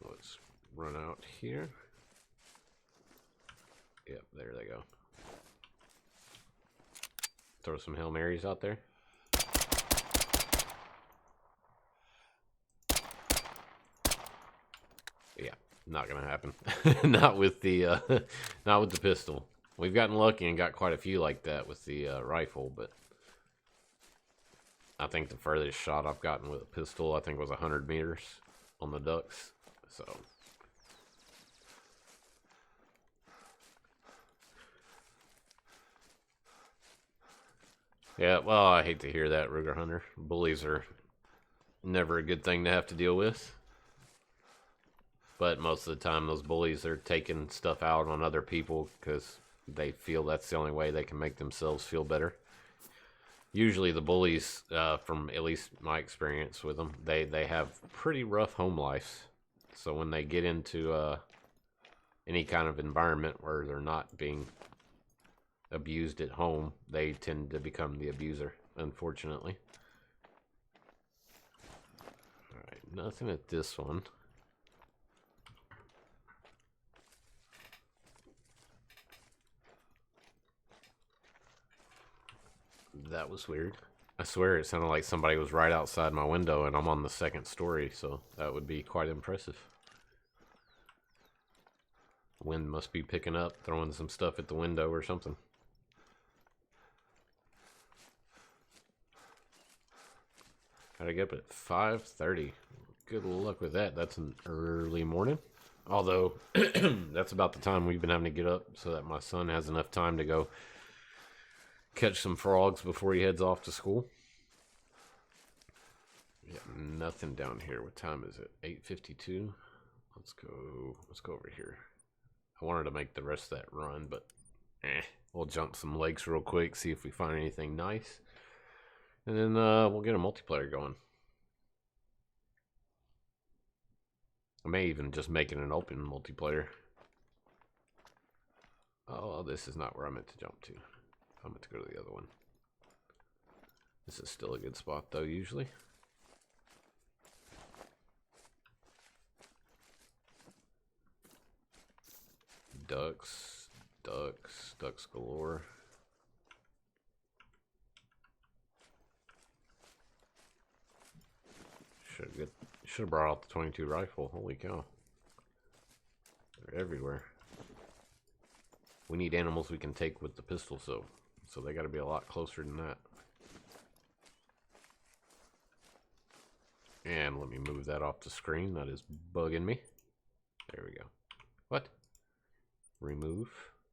Let's run out here. Yep, there they go. Throw some Hail Marys out there. Yeah, not gonna happen. Not with the not with the pistol. We've gotten lucky and got quite a few like that with the rifle, but I think the furthest shot I've gotten with a pistol, I think, was 100 meters on the ducks. So yeah, well, I hate to hear that, Ruger Hunter. Bullies are never a good thing to have to deal with. But most of the time, those bullies are taking stuff out on other people because they feel that's the only way they can make themselves feel better. Usually the bullies, from at least my experience with them, they have pretty rough home lives. So when they get into any kind of environment where they're not being abused at home, they tend to become the abuser, unfortunately. Alright, nothing at this one. That was weird. I swear it sounded like somebody was right outside my window and I'm on the second story, so that would be quite impressive. Wind must be picking up, throwing some stuff at the window or something. Gotta get up at 5:30. Good luck with that. That's an early morning. Although, that's about the time we've been having to get up so that my son has enough time to go catch some frogs before he heads off to school. Yeah, nothing down here. What time is it? 8:52. Let's go over here. I wanted to make the rest of that run, but we'll jump some lakes real quick, see if we find anything nice, and then we'll get a multiplayer going. I may even just make it an open multiplayer. Oh, this is not where I meant to jump to. I meant to go to the other one. This is still a good spot, though, usually. Ducks galore. Should have brought out the 22 rifle. Holy cow. They're everywhere. We need animals we can take with the pistol, so they got to be a lot closer than that. And let me move that off the screen. That is bugging me. There we go. What? Remove.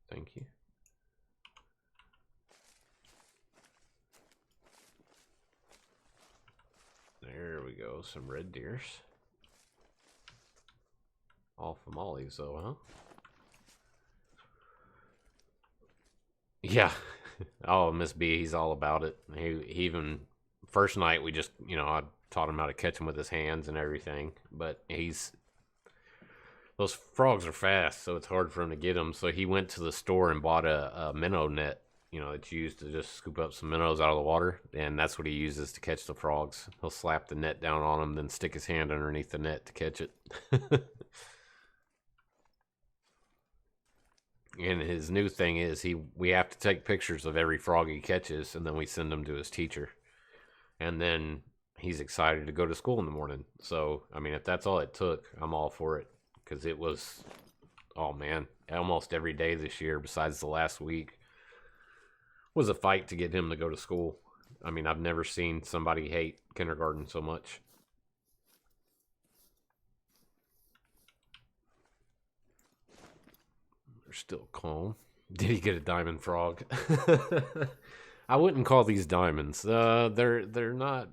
Thank you. There we go. Some red deers. All for mollies, though, huh? Yeah. Oh, Miss B, he's all about it. He even, first night, we just, I taught him how to catch them with his hands and everything. But those frogs are fast, so it's hard for him to get them. So he went to the store and bought a minnow net, it's used to just scoop up some minnows out of the water. And that's what he uses to catch the frogs. He'll slap the net down on them, then stick his hand underneath the net to catch it. And his new thing is we have to take pictures of every frog he catches, and then we send them to his teacher. And then he's excited to go to school in the morning. So, I mean, if that's all it took, I'm all for it. Because it was, oh man, almost every day this year besides the last week, Was a fight to get him to go to school. I mean, I've never seen somebody hate kindergarten so much. They're still calm. Did he get a diamond frog? I wouldn't call these diamonds. They're not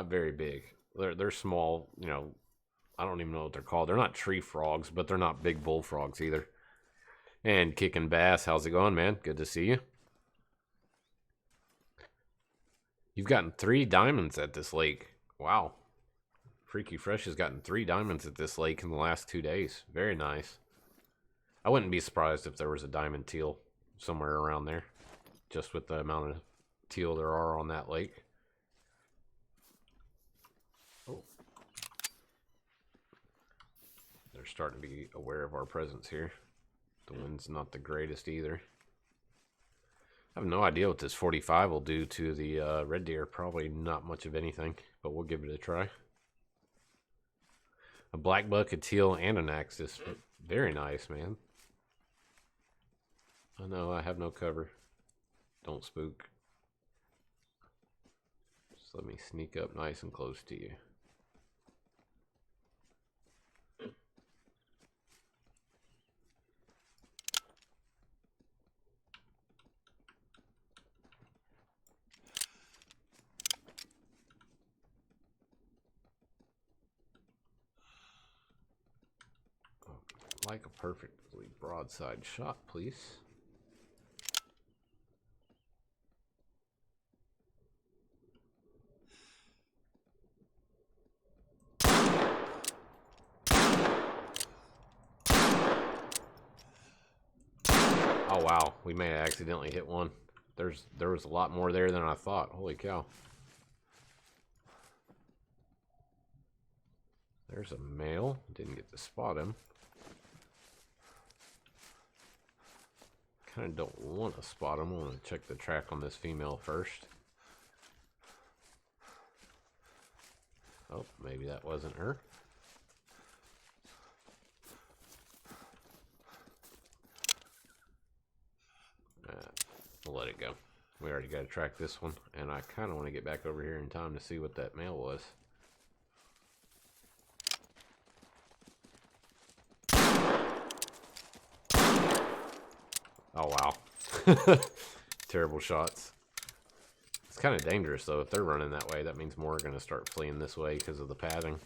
very big. They're small. You know, I don't even know what they're called. They're not tree frogs, but they're not big bullfrogs either. And Kicking Bass, how's it going, man? Good to see you. You've gotten 3 diamonds at this lake. Wow. Freaky Fresh has gotten 3 diamonds at this lake in the last 2 days. Very nice. I wouldn't be surprised if there was a diamond teal somewhere around there, just with the amount of teal there are on that lake. Oh. They're starting to be aware of our presence here. The wind's not the greatest either. I have no idea what this 45 will do to the red deer. Probably not much of anything, but we'll give it a try. A black buck, a teal, and an axis. Very nice, man. I know, I have no cover. Don't spook. Just let me sneak up nice and close to you. Like a perfectly broadside shot, please. Oh wow, we may have accidentally hit one. There was a lot more there than I thought. Holy cow. There's a male. Didn't get to spot him. Kind of don't want to spot him. I want to check the track on this female first. Oh, maybe that wasn't her. We'll let it go. We already got to track this one, and I kind of want to get back over here in time to see what that male was. Oh, wow. Terrible shots. It's kind of dangerous, though. If they're running that way, that means more are going to start fleeing this way because of the pathing.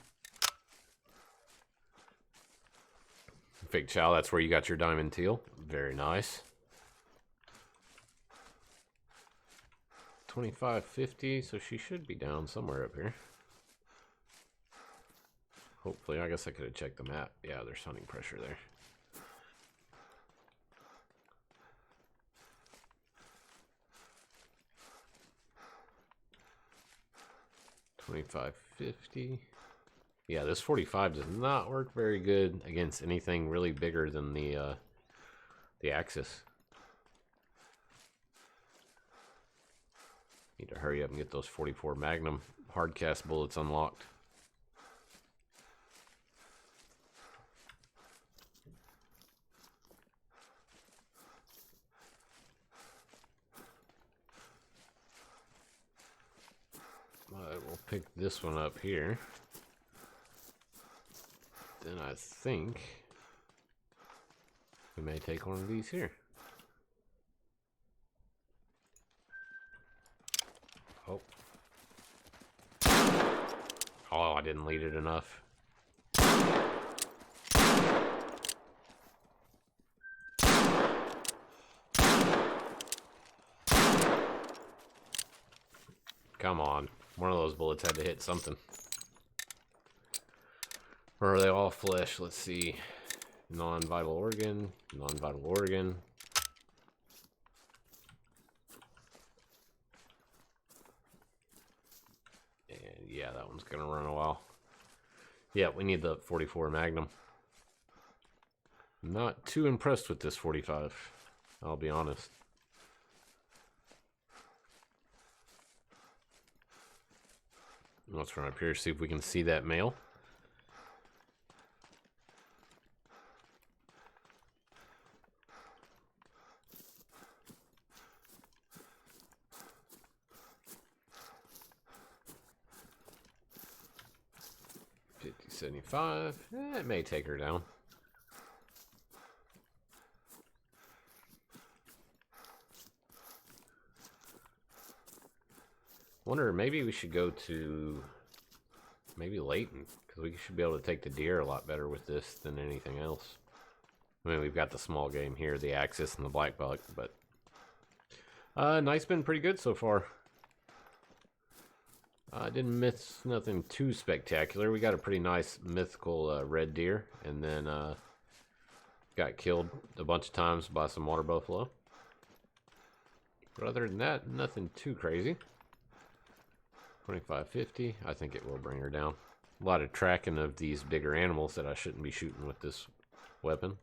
Fake Chow, that's where you got your diamond teal. Very nice. 2550, so she should be down somewhere up here. Hopefully, I guess I could have checked the map. Yeah, there's hunting pressure there. $25.50. Yeah, this 45 does not work very good against anything really bigger than the Axis. Need to hurry up and get those 44 Magnum hardcast bullets unlocked. We'll pick this one up here. Then I think we may take one of these here. Oh. Oh, I didn't lead it enough. Come on. One of those bullets had to hit something. Or are they all flesh? Let's see. Non-vital organ. Non-vital organ. And yeah, that one's going to run a while. Yeah, we need the 44 Magnum. Not too impressed with this 45. I'll be honest. Let's run up here, see if we can see that male. 375. It may take her down. Wonder, maybe we should go to maybe Layton, because we should be able to take the deer a lot better with this than anything else. I mean, we've got the small game here, the Axis and the black buck, but night's been pretty good so far. I didn't miss nothing too spectacular. We got a pretty nice mythical red deer, and then got killed a bunch of times by some water buffalo. But other than that, nothing too crazy. 2550, I think it will bring her down. A lot of tracking of these bigger animals that I shouldn't be shooting with this weapon.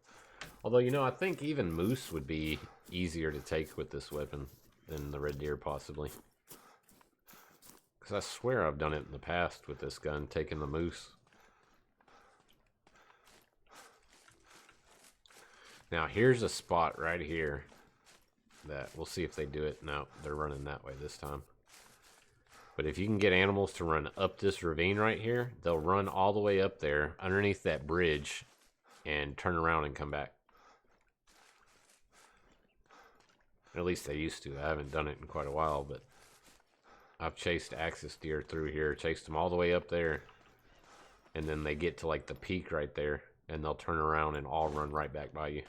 Although, you know, I think even moose would be easier to take with this weapon than the red deer, possibly. Because I swear I've done it in the past with this gun, taking the moose. Now, here's a spot right here that we'll see if they do it. No, they're running that way this time. But if you can get animals to run up this ravine right here, they'll run all the way up there underneath that bridge and turn around and come back. At least they used to. I haven't done it in quite a while, but I've chased axis deer through here, chased them all the way up there, and then they get to like the peak right there, and they'll turn around and all run right back by you.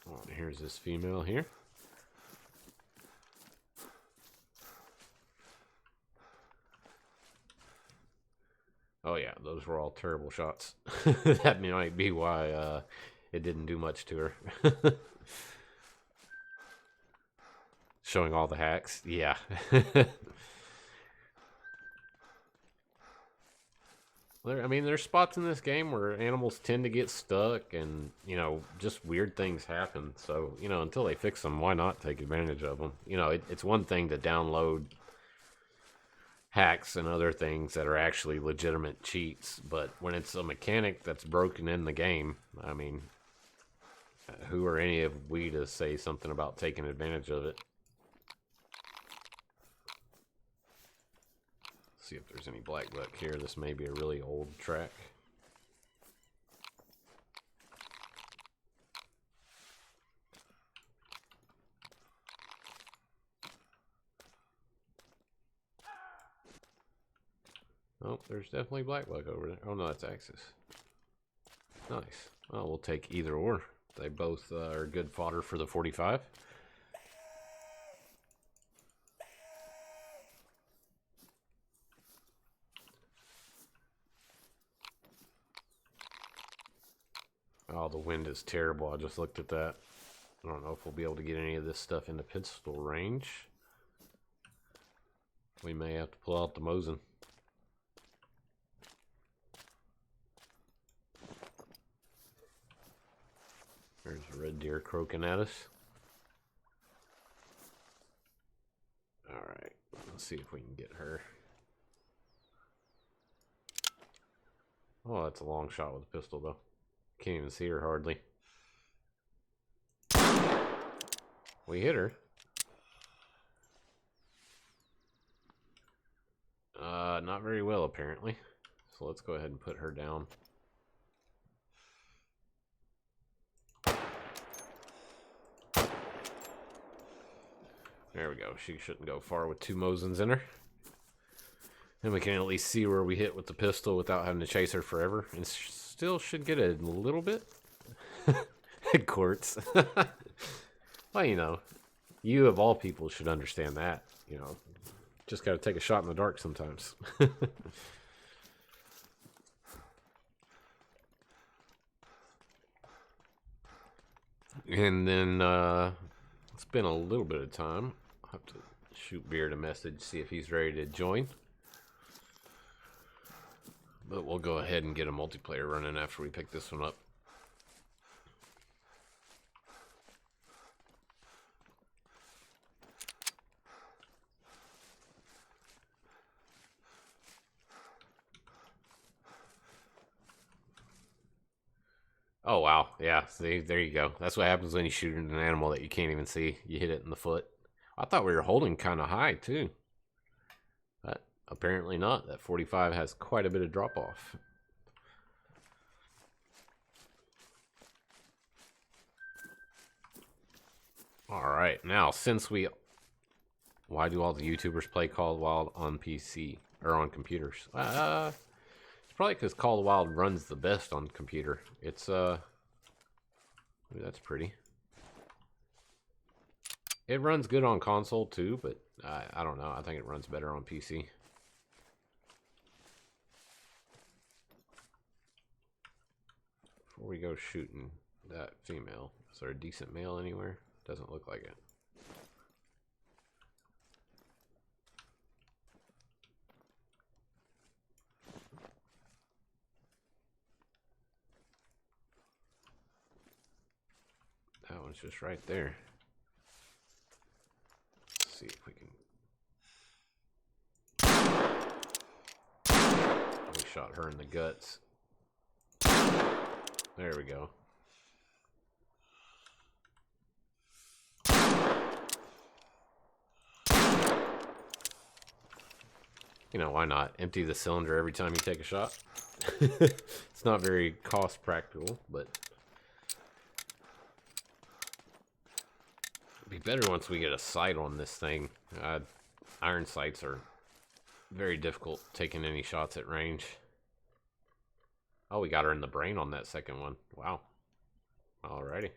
Oh, here's this female here. Oh yeah, those were all terrible shots. That might be why it didn't do much to her. Showing all the hacks. Yeah. I mean, there's spots in this game where animals tend to get stuck and, you know, just weird things happen. So, you know, until they fix them, why not take advantage of them? You know, it's one thing to download hacks and other things that are actually legitimate cheats, but when it's a mechanic that's broken in the game, I mean, who are any of we to say something about taking advantage of it? See if there's any black buck here. This may be a really old track. Oh, there's definitely black buck over there. Oh no, that's axis. Nice. Well, we'll take either or. They both are good fodder for the 45. Oh, the wind is terrible. I just looked at that. I don't know if we'll be able to get any of this stuff into pistol range. We may have to pull out the Mosin. There's a red deer croaking at us. Alright, let's see if we can get her. Oh, that's a long shot with a pistol, though. Can't even see her hardly. We hit her. Not very well, apparently. So let's go ahead and put her down. There we go. She shouldn't go far with two Mosins in her. And we can at least see where we hit with the pistol without having to chase her forever. And still should get a little bit. It quartz. Well, you know, you of all people should understand that. You know, just got to take a shot in the dark sometimes. And then it's been a little bit of time. I'll have to shoot Beard a message, see if he's ready to join. But we'll go ahead and get a multiplayer running after we pick this one up. Oh, wow. Yeah, see, there you go. That's what happens when you shoot an animal that you can't even see. You hit it in the foot. I thought we were holding kind of high, too. But apparently not. That 45 has quite a bit of drop off. Alright, now since we... Why do all the YouTubers play Call of the Wild on PC? Or on computers? It's probably because Call of the Wild runs the best on computer. It's, ooh, that's pretty. It runs good on console too, but I don't know. I think it runs better on PC. Before we go shooting that female, is there a decent male anywhere? Doesn't look like it. That one's just right there. Let's see if we can... We shot her in the guts. There we go. You know, why not? Empty the cylinder every time you take a shot. It's not very cost practical, but it'd be better once we get a sight on this thing. Iron sights are very difficult taking any shots at range. Oh, we got her in the brain on that second one. Wow. Alrighty.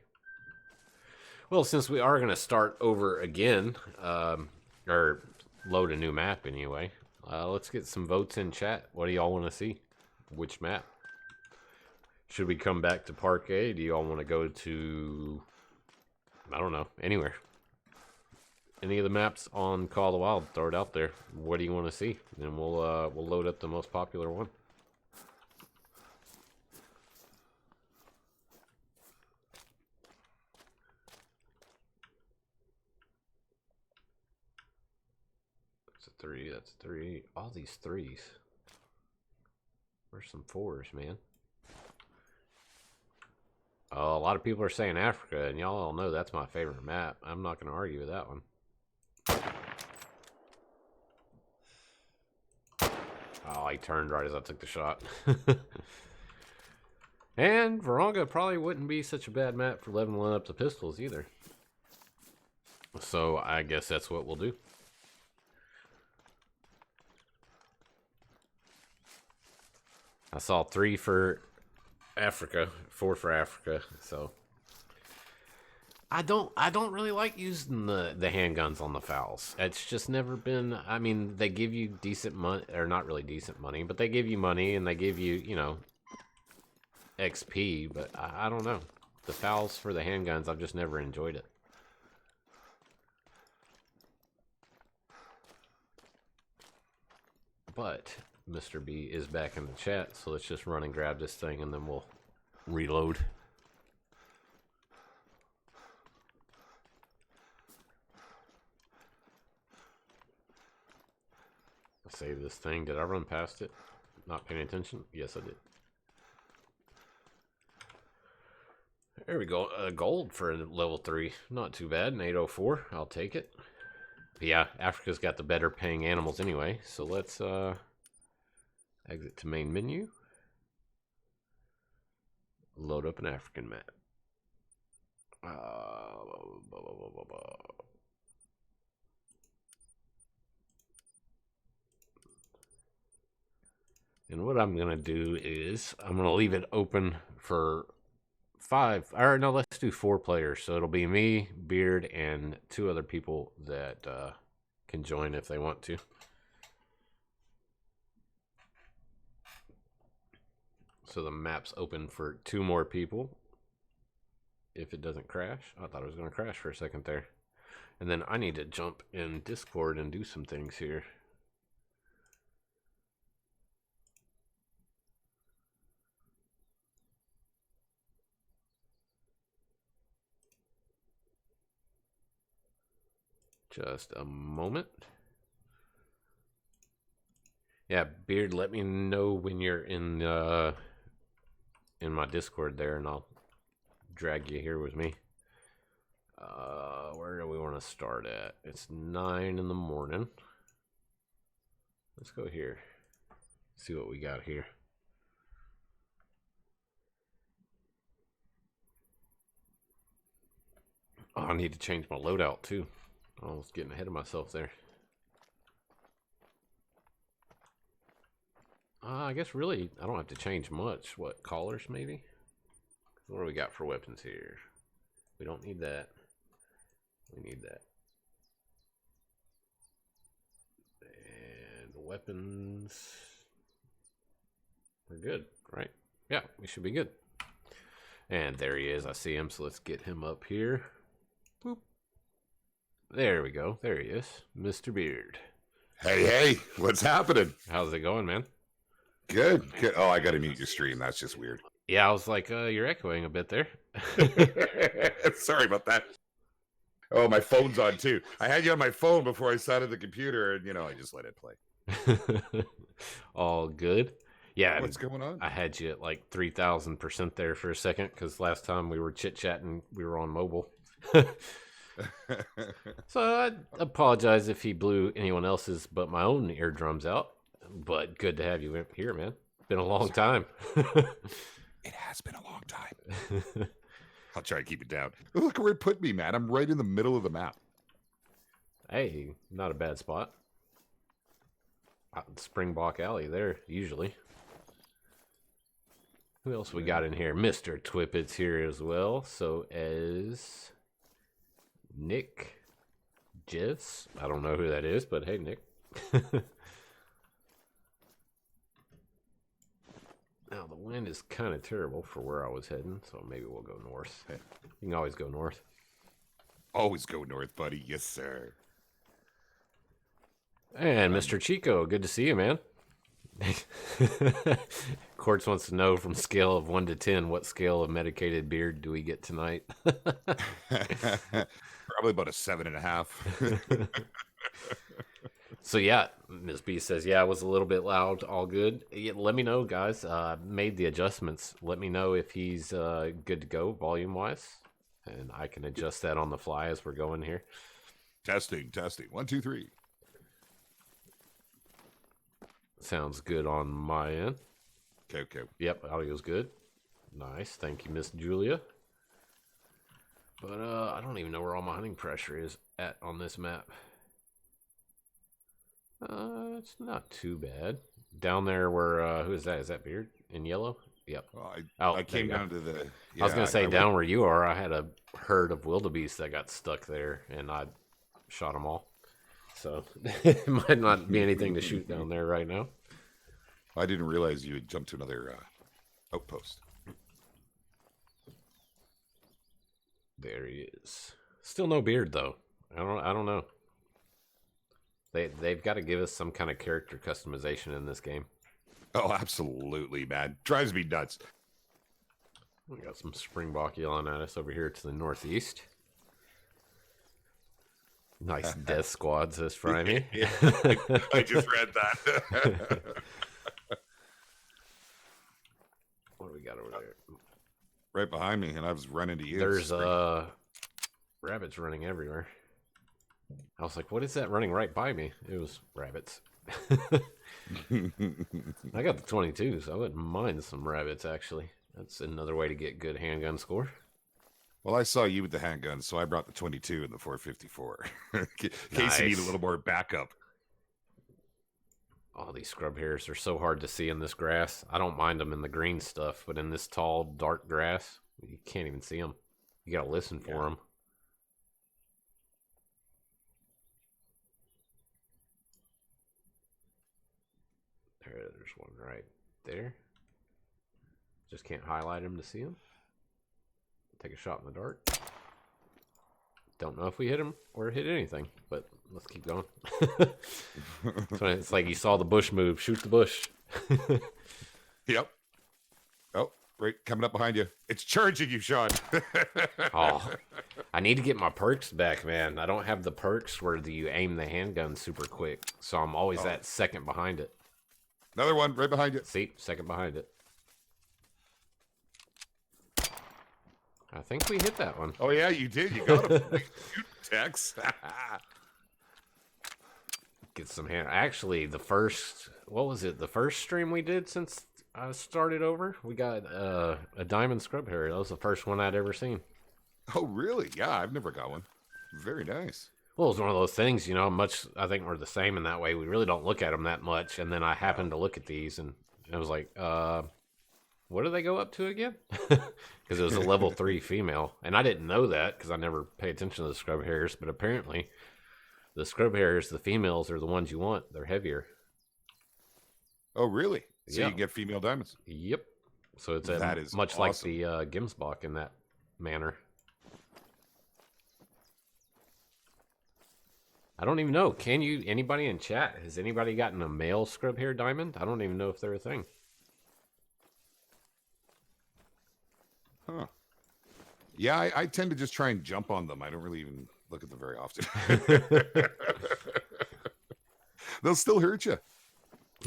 Well, since we are going to start over again, or load a new map anyway, let's get some votes in chat. What do y'all want to see? Which map? Should we come back to Park A? Do y'all want to go to, I don't know, anywhere? Any of the maps on Call of the Wild, throw it out there. What do you want to see? And we'll load up the most popular one. That's a 3, that's 3. All these 3s. Where's some 4s, man? Oh, a lot of people are saying Africa, and y'all all know that's my favorite map. I'm not going to argue with that one. Oh, he turned right as I took the shot. And Varonga probably wouldn't be such a bad map for leveling up the pistols either. So I guess that's what we'll do. I saw 3 for Africa, 4 for Africa, so I don't really like using the handguns on the fouls. It's just never been. I mean, they give you decent money, or not really decent money, but they give you money and they give you, you know, XP. But I don't know, the fouls for the handguns, I've just never enjoyed it. But Mr. B is back in the chat, so let's just run and grab this thing and then we'll reload. Save this thing. Did I run past it? Not paying attention? Yes, I did. There we go. Gold for level 3. Not too bad. An 804. I'll take it. But yeah, Africa's got the better paying animals anyway. So let's exit to main menu. Load up an African map. And what I'm going to do is I'm going to leave it open for 5. Or no, let's do 4 players. So it'll be me, Beard, and 2 other people that can join if they want to. So the map's open for 2 more people. If it doesn't crash. I thought it was going to crash for a second there. And then I need to jump in Discord and do some things here. Just a moment. Yeah, Beard, let me know when you're in my Discord there, and I'll drag you here with me. Where do we want to start at? It's 9 in the morning. Let's go here. See what we got here. Oh, I need to change my loadout too. I was getting ahead of myself there. I guess really I don't have to change much. What, collars maybe? What do we got for weapons here? We don't need that. We need that. And weapons. We're good, right? Yeah, we should be good. And there he is. I see him, so let's get him up here. Boop. There we go. There he is. Mr. Beard. Hey, what's happening? How's it going, man? Good. Oh, I got to mute your stream. That's just weird. Yeah, I was like, you're echoing a bit there. Sorry about that. Oh, my phone's on too. I had you on my phone before I started the computer, and I just let it play. All good. Yeah. What's going on? I had you at like 3,000% there for a second because last time we were chit-chatting, we were on mobile. So I apologize if he blew anyone else's but my own eardrums out. But good to have you here, man. Been a long time. It has been a long time. I'll try to keep it down. Look where it put me, man. I'm right in the middle of the map. Hey, not a bad spot. Springbok Alley there, usually. Who else we got in here? Mr. Twippet's here as well. So as Nick Jess. I don't know who that is, but hey, Nick. Now, the wind is kind of terrible for where I was heading, so maybe we'll go north. You can always go north. Always go north, buddy. Yes, sir. And Mr. Chico, good to see you, man. Quartz wants to know from scale of 1 to 10, what scale of medicated beard do we get tonight? Probably about a 7.5. So yeah, Ms. B says, yeah, it was a little bit loud. All good. Yeah, let me know, guys. Made the adjustments. Let me know if he's good to go volume-wise, and I can adjust that on the fly as we're going here. Testing. 1, 2, 3. Sounds good on my end. Okay. Yep, audio's good. Nice. Thank you, Miss Julia. But I don't even know where all my hunting pressure is at on this map. It's not too bad. Down there where, who is that? Is that Beard in yellow? Yep. Well, I came down to the... Yeah, I was going to say, down where you are, I had a herd of wildebeest that got stuck there, and I shot them all. So, it might not be anything to shoot down there right now. I didn't realize you had jumped to another outpost. There he is. Still no Beard, though. I don't know. They've got to give us some kind of character customization in this game. Oh, absolutely, man. Drives me nuts. We got some Springbok yelling at us over here to the northeast. Nice death squad, says Frimey. I just read that. What do we got over there? Right behind me, and I was running to you. There's rabbits running everywhere. I was like, what is that running right by me? It was rabbits. I got the 22, so I wouldn't mind some rabbits, actually. That's another way to get good handgun score. Well, I saw you with the handgun, so I brought the 22 and the 454. In case you need a little more backup. All these scrub hairs are so hard to see in this grass. I don't mind them in the green stuff, but in this tall, dark grass, you can't even see them. You got to listen for them. There's one right there. Just can't highlight him to see him. Take a shot in the dark. Don't know if we hit him or hit anything, but let's keep going. So it's like you saw the bush move. Shoot the bush. Yep. Oh, right, coming up behind you. It's charging you, Sean. Oh, I need to get my perks back, man. I don't have the perks where you aim the handgun super quick, so I'm always that second behind it. Another one right behind you. See, second behind it. I think we hit that one. Oh, yeah, you did. You got him. Tex. get some hand. Actually, the first, what was it? The first stream we did since I started over, we got a diamond scrub hair. That was the first one I'd ever seen. Oh, really? Yeah, I've never got one. Very nice. Well, it's one of those things, you know, I think we're the same in that way. We really don't look at them that much. And then I happened to look at these and I was like, what do they go up to again? Because it was a level 3 female. And I didn't know that because I never pay attention to the scrub hairs. But apparently the scrub hairs, the females, are the ones you want. They're heavier. Oh, really? So Yeah. you can get female diamonds? Yep. So it's That is much awesome. like the Gimsbach in that manner. I don't even know. Can you, anybody in chat, has anybody gotten a male scrub hair diamond? I don't even know if they're a thing. Huh. Yeah, I tend to just try and jump on them. I don't really even look at them very often. They'll still hurt you.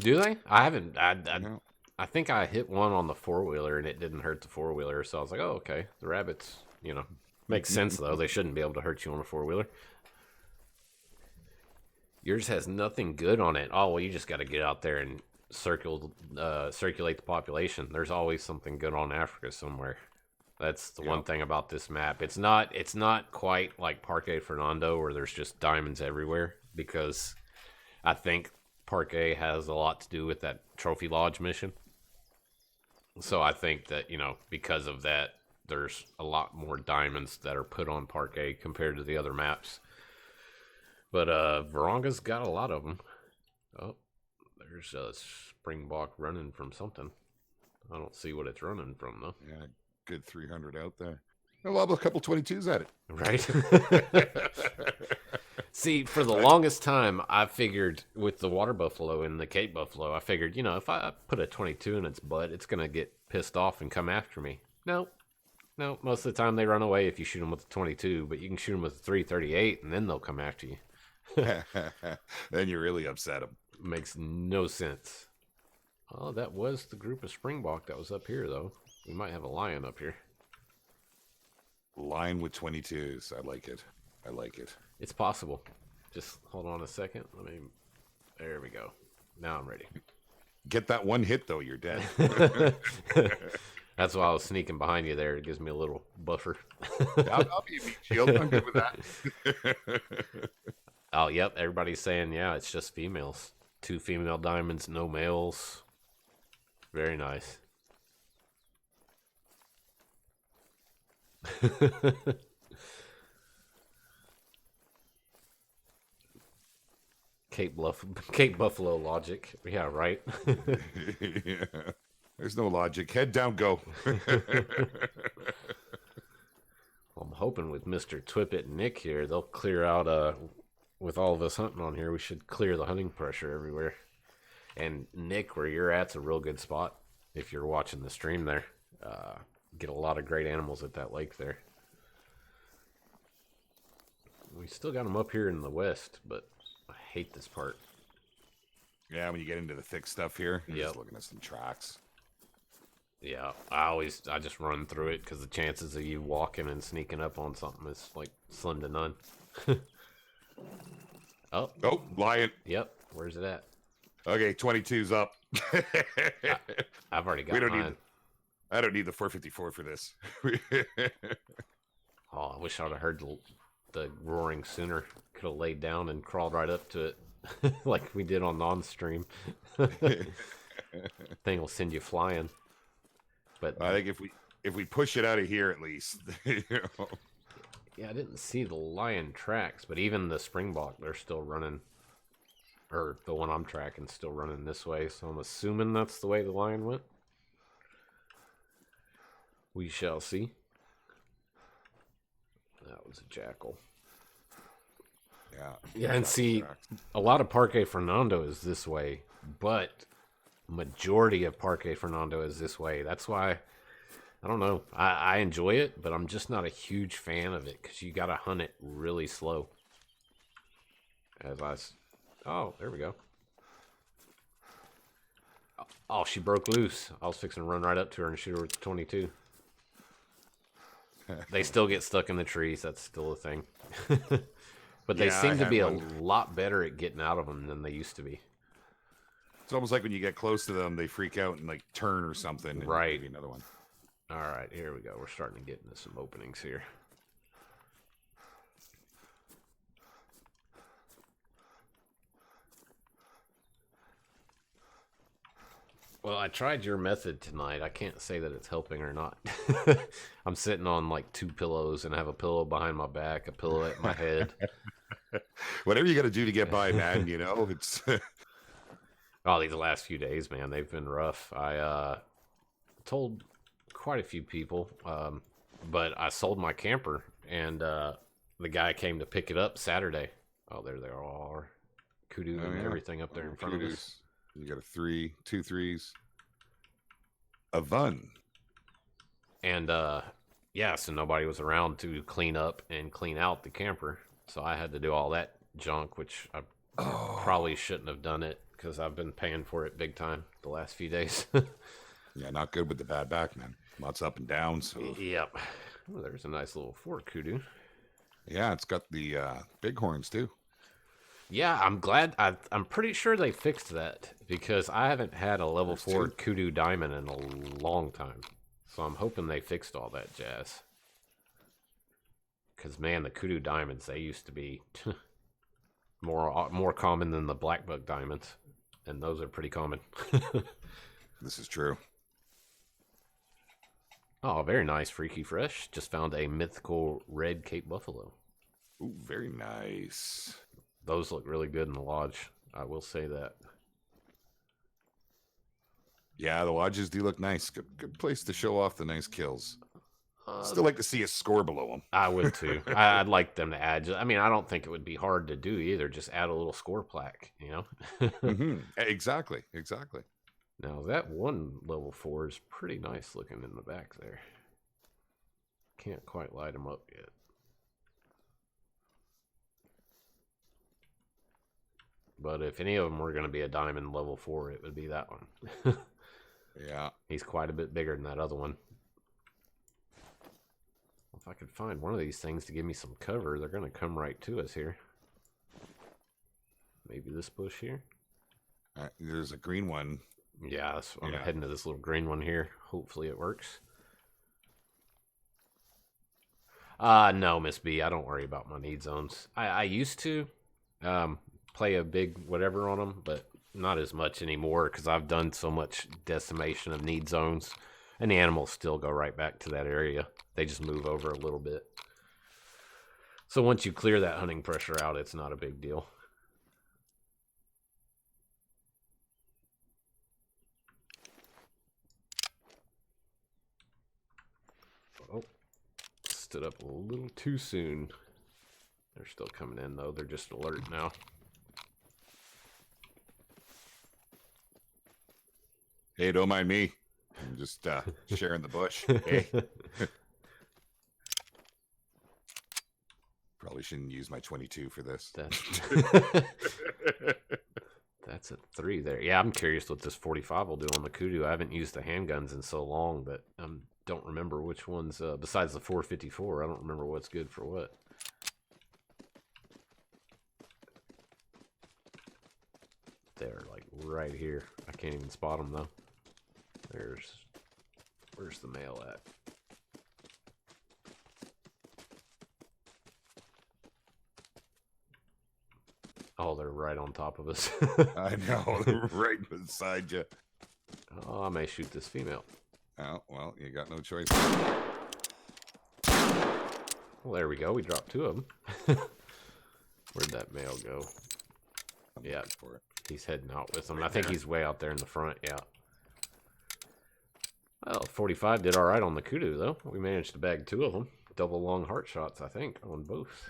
Do they? I haven't. No. I think I hit one on the 4-wheeler and it didn't hurt the 4-wheeler. So I was like, oh, okay. The rabbits, you know, makes sense though. They shouldn't be able to hurt you on a 4-wheeler. Yours has nothing good on it. Oh, well, you just got to get out there and circulate the population. There's always something good on Africa somewhere. That's the one thing about this map. It's not quite like Parque Fernando where there's just diamonds everywhere, because I think Parque has a lot to do with that Trophy Lodge mission. So I think that, you know, because of that, there's a lot more diamonds that are put on Parque compared to the other maps. But Varanga's got a lot of them. Oh, there's a Springbok running from something. I don't see what it's running from, though. Yeah, good 300 out there. I'll have a couple 22s at it. Right? See, for the longest time, I figured with the water buffalo and the Cape buffalo, I figured, you know, if I put a 22 in its butt, it's going to get pissed off and come after me. No, most of the time they run away if you shoot them with a 22, but you can shoot them with a 338 and then they'll come after you. Then you really upset them. Makes no sense. Oh, that was the group of Springbok that was up here, though. We might have a lion up here. Lion with 22s. I like it. I like it. It's possible. Just hold on a second. There we go. Now I'm ready. Get that one hit, though. You're dead. That's why I was sneaking behind you there. It gives me a little buffer. I'll be a meat shield. I'm good with that. Oh, yep. Everybody's saying, yeah, it's just females. 2 female diamonds, no males. Very nice. Cape Buffalo logic. Yeah, right. Yeah. There's no logic. Head down, go. I'm hoping with Mr. Twippet and Nick here, they'll clear out, with all of us hunting on here, we should clear the hunting pressure everywhere. And Nick, where you're at's a real good spot if you're watching the stream there. Get a lot of great animals at that lake there. We still got them up here in the west, but I hate this part. Yeah, when you get into the thick stuff here, you're Yep. just looking at some tracks. Yeah, I just run through it because the chances of you walking and sneaking up on something is like slim to none. Oh, lion. yep. Where's it at? Okay, 22's up. I've already got mine. I don't need the 454 for this. Oh, I wish I'd have heard the roaring sooner. Could have laid down and crawled right up to it like we did on non-stream. Thing will send you flying. But I think if we push it out of here at least. You know. yeah, I didn't see the lion tracks, but even the Springbok, they're still running. Or the one I'm tracking still running this way, so I'm assuming that's the way the lion went. We shall see. That was a jackal. Yeah. Yeah, and see, a lot of Parque Fernando is this way, but majority of Parque Fernando is this way. That's why, I don't know, I enjoy it, but I'm just not a huge fan of it because you got to hunt it really slow. Oh, there we go. Oh, she broke loose. I was fixing to run right up to her and shoot her with the 22. They still get stuck in the trees. That's still a thing. But they Yeah, I seem to had be a one. lot better at getting out of them than they used to be. It's almost like when you get close to them, they freak out and like turn or something. And Right. maybe another one. All right, here we go. We're starting to get into some openings here. Well, I tried your method tonight. I can't say that it's helping or not. I'm sitting on like 2 pillows and I have a pillow behind my back, a pillow at my head. Whatever you got to do to get by, man. You know, it's. Oh, these last few days, man, they've been rough. I told quite a few people, but I sold my camper, and the guy came to pick it up Saturday. Oh, there they all are. Kudu and everything up there in front of us. You got a 3, 2 3s. A Vun. And yeah, so nobody was around to clean up and clean out the camper. So I had to do all that junk, which I probably shouldn't have done it because I've been paying for it big time the last few days. Yeah, not good with the bad back, man. Lots up and down. So. Yep. Oh, there's a nice little fork kudu. Yeah, it's got the big horns too. Yeah, I'm glad. I'm pretty sure they fixed that because I haven't had a level 4 kudu diamond in a long time. So I'm hoping they fixed all that jazz. Because, man, the kudu diamonds, they used to be more common than the black bug diamonds. And those are pretty common. This is true. Oh, very nice, Freaky Fresh. Just found a mythical red Cape Buffalo. Ooh, very nice. Those look really good in the lodge. I will say that. Yeah, the lodges do look nice. Good place to show off the nice kills. Still like to see a score below them. I would too. I'd like them to add. I mean, I don't think it would be hard to do either. Just add a little score plaque, you know? Mm-hmm. Exactly. Now, that one level 4 is pretty nice looking in the back there. Can't quite light them up yet. But if any of them were going to be a diamond level 4, it would be that one. Yeah. He's quite a bit bigger than that other one. If I could find one of these things to give me some cover, they're going to come right to us here. Maybe this bush here? There's a green one. Yeah, I'm heading to this little green one here. Hopefully it works. No, Miss B, I don't worry about my need zones. I used to play a big whatever on them, but not as much anymore because I've done so much decimation of need zones, and the animals still go right back to that area. They just move over a little bit. So once you clear that hunting pressure out, it's not a big deal. Oh, stood up a little too soon. They're still coming in, though. They're just alert now. Hey, don't mind me. I'm just sharing the bush. Hey. Probably shouldn't use my 22 for this. That's a 3 there. Yeah, I'm curious what this 45 will do on the kudu. I haven't used the handguns in so long, but I don't remember which ones, besides the 454, I don't remember what's good for what. They're like right here. I can't even spot them though. Where's the male at? Oh, they're right on top of us. I know, they're right beside you. Oh, I may shoot this female. Oh, well, you got no choice. Well, there we go. We dropped 2 of them. Where'd that male go? Yeah, for it. He's heading out with them. I think he's way out there in the front, yeah. Well, 45 did all right on the kudu, though. We managed to bag 2 of them. Double long heart shots, I think, on both.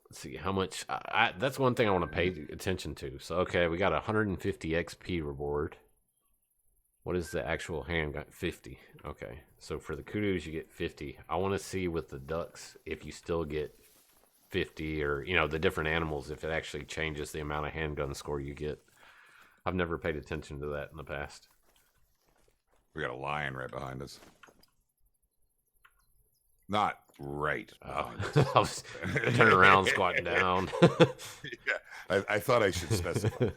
Let's see how much. That's one thing I want to pay attention to. So, okay, we got 150 XP reward. What is the actual handgun? 50. Okay, so for the kudus, you get 50. I want to see with the ducks if you still get 50 or, you know, the different animals, if it actually changes the amount of handgun score you get. I've never paid attention to that in the past. We got a lion right behind us. Not right. Oh, behind I was turning around, squatting down. yeah, I thought I should specify.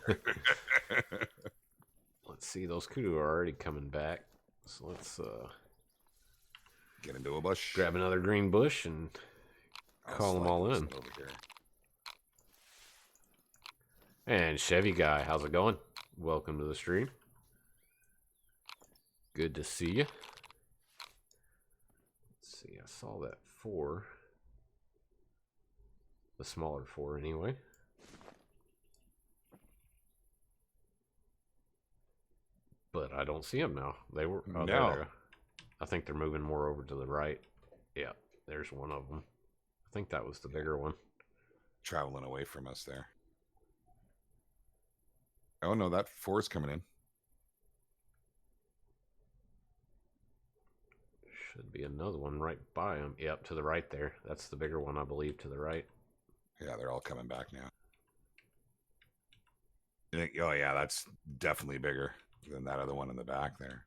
Let's see, those kudu are already coming back. So let's Get into a bush. grab another green bush and call them all in. Over here. And Chevy Guy, how's it going? Welcome to the stream. Good to see you. Let's see, I saw that 4. The smaller 4 anyway. But I don't see them now. They were No. there. I think they're moving more over to the right. Yeah, there's one of them. I think that was the bigger one. Traveling away from us there. Oh no, that 4's coming in. Should be another one right by him. Yep, to the right there. That's the bigger one, I believe, to the right. Yeah, they're all coming back now. You think, oh yeah, that's definitely bigger than that other one in the back there.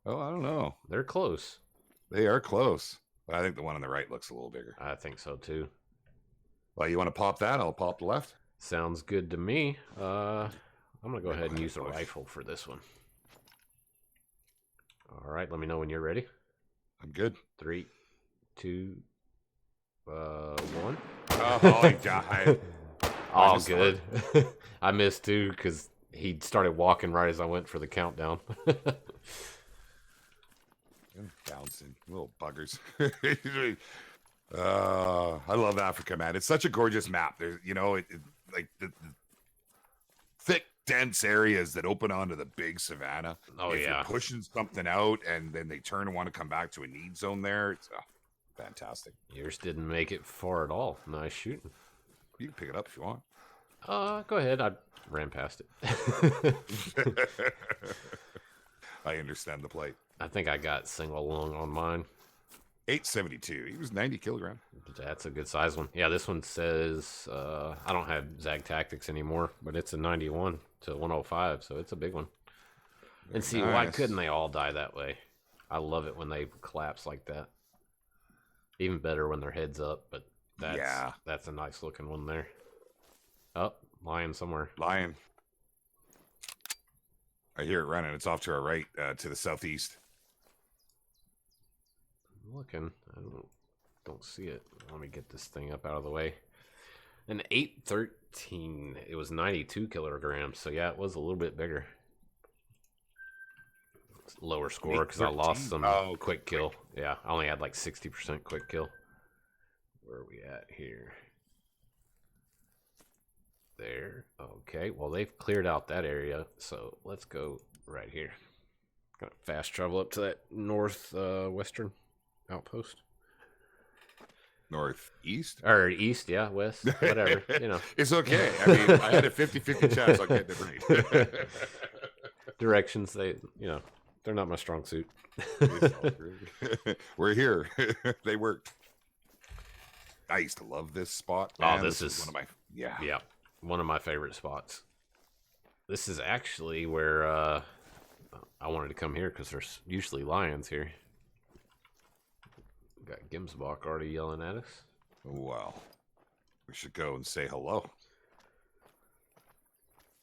Oh, I don't know. They're close. They are close. But I think the one on the right looks a little bigger. I think so too. Well, you want to pop that? I'll pop the left. Sounds good to me. I'm going to go ahead and use a rifle for this one. All right, let me know when you're ready. I'm good. 3, 2, 1. Oh, he died. All good. I missed too because he started walking right as I went for the countdown. Bouncing little buggers. I love Africa, man. It's such a gorgeous map. There's, you know, like the thick, dense areas that open onto the big savanna. Oh, if yeah. you're pushing something out and then they turn and want to come back to a need zone there, it's fantastic. Yours didn't make it far at all. Nice shooting. You can pick it up if you want. Go ahead. I ran past it. I understand the plight. I think I got single lung on mine. 872. He was 90 kilograms. That's a good size one. Yeah, this one says I don't have Zag Tactics anymore, but it's a 91 to 105, so it's a big one. And see, why couldn't they all die that way? I love it when they collapse like that. Even better when their head's up, but that's a nice looking one there. Oh, lion somewhere. Lion. I hear it running. It's off to our right, to the southeast. I'm looking. I don't see it. Let me get this thing up out of the way. An 813. It was 92 kilograms. So yeah, it was a little bit bigger. It's a lower score because I lost some quick kill. Yeah, I only had like 60% quick kill. Where are we at here? There. Okay, well they've cleared out that area, so let's go right here. Gonna fast travel up to that northwestern outpost. Northeast? Or east, yeah, west, whatever, you know. It's okay. I mean, I had a 50-50 chance on getting it right. Directions, they're not my strong suit. We're here. They worked. I used to love this spot. Man. Oh, this is one of my one of my favorite spots. This is actually where I wanted to come here because there's usually lions here. Got Gimsbach already yelling at us. Well, we should go and say hello.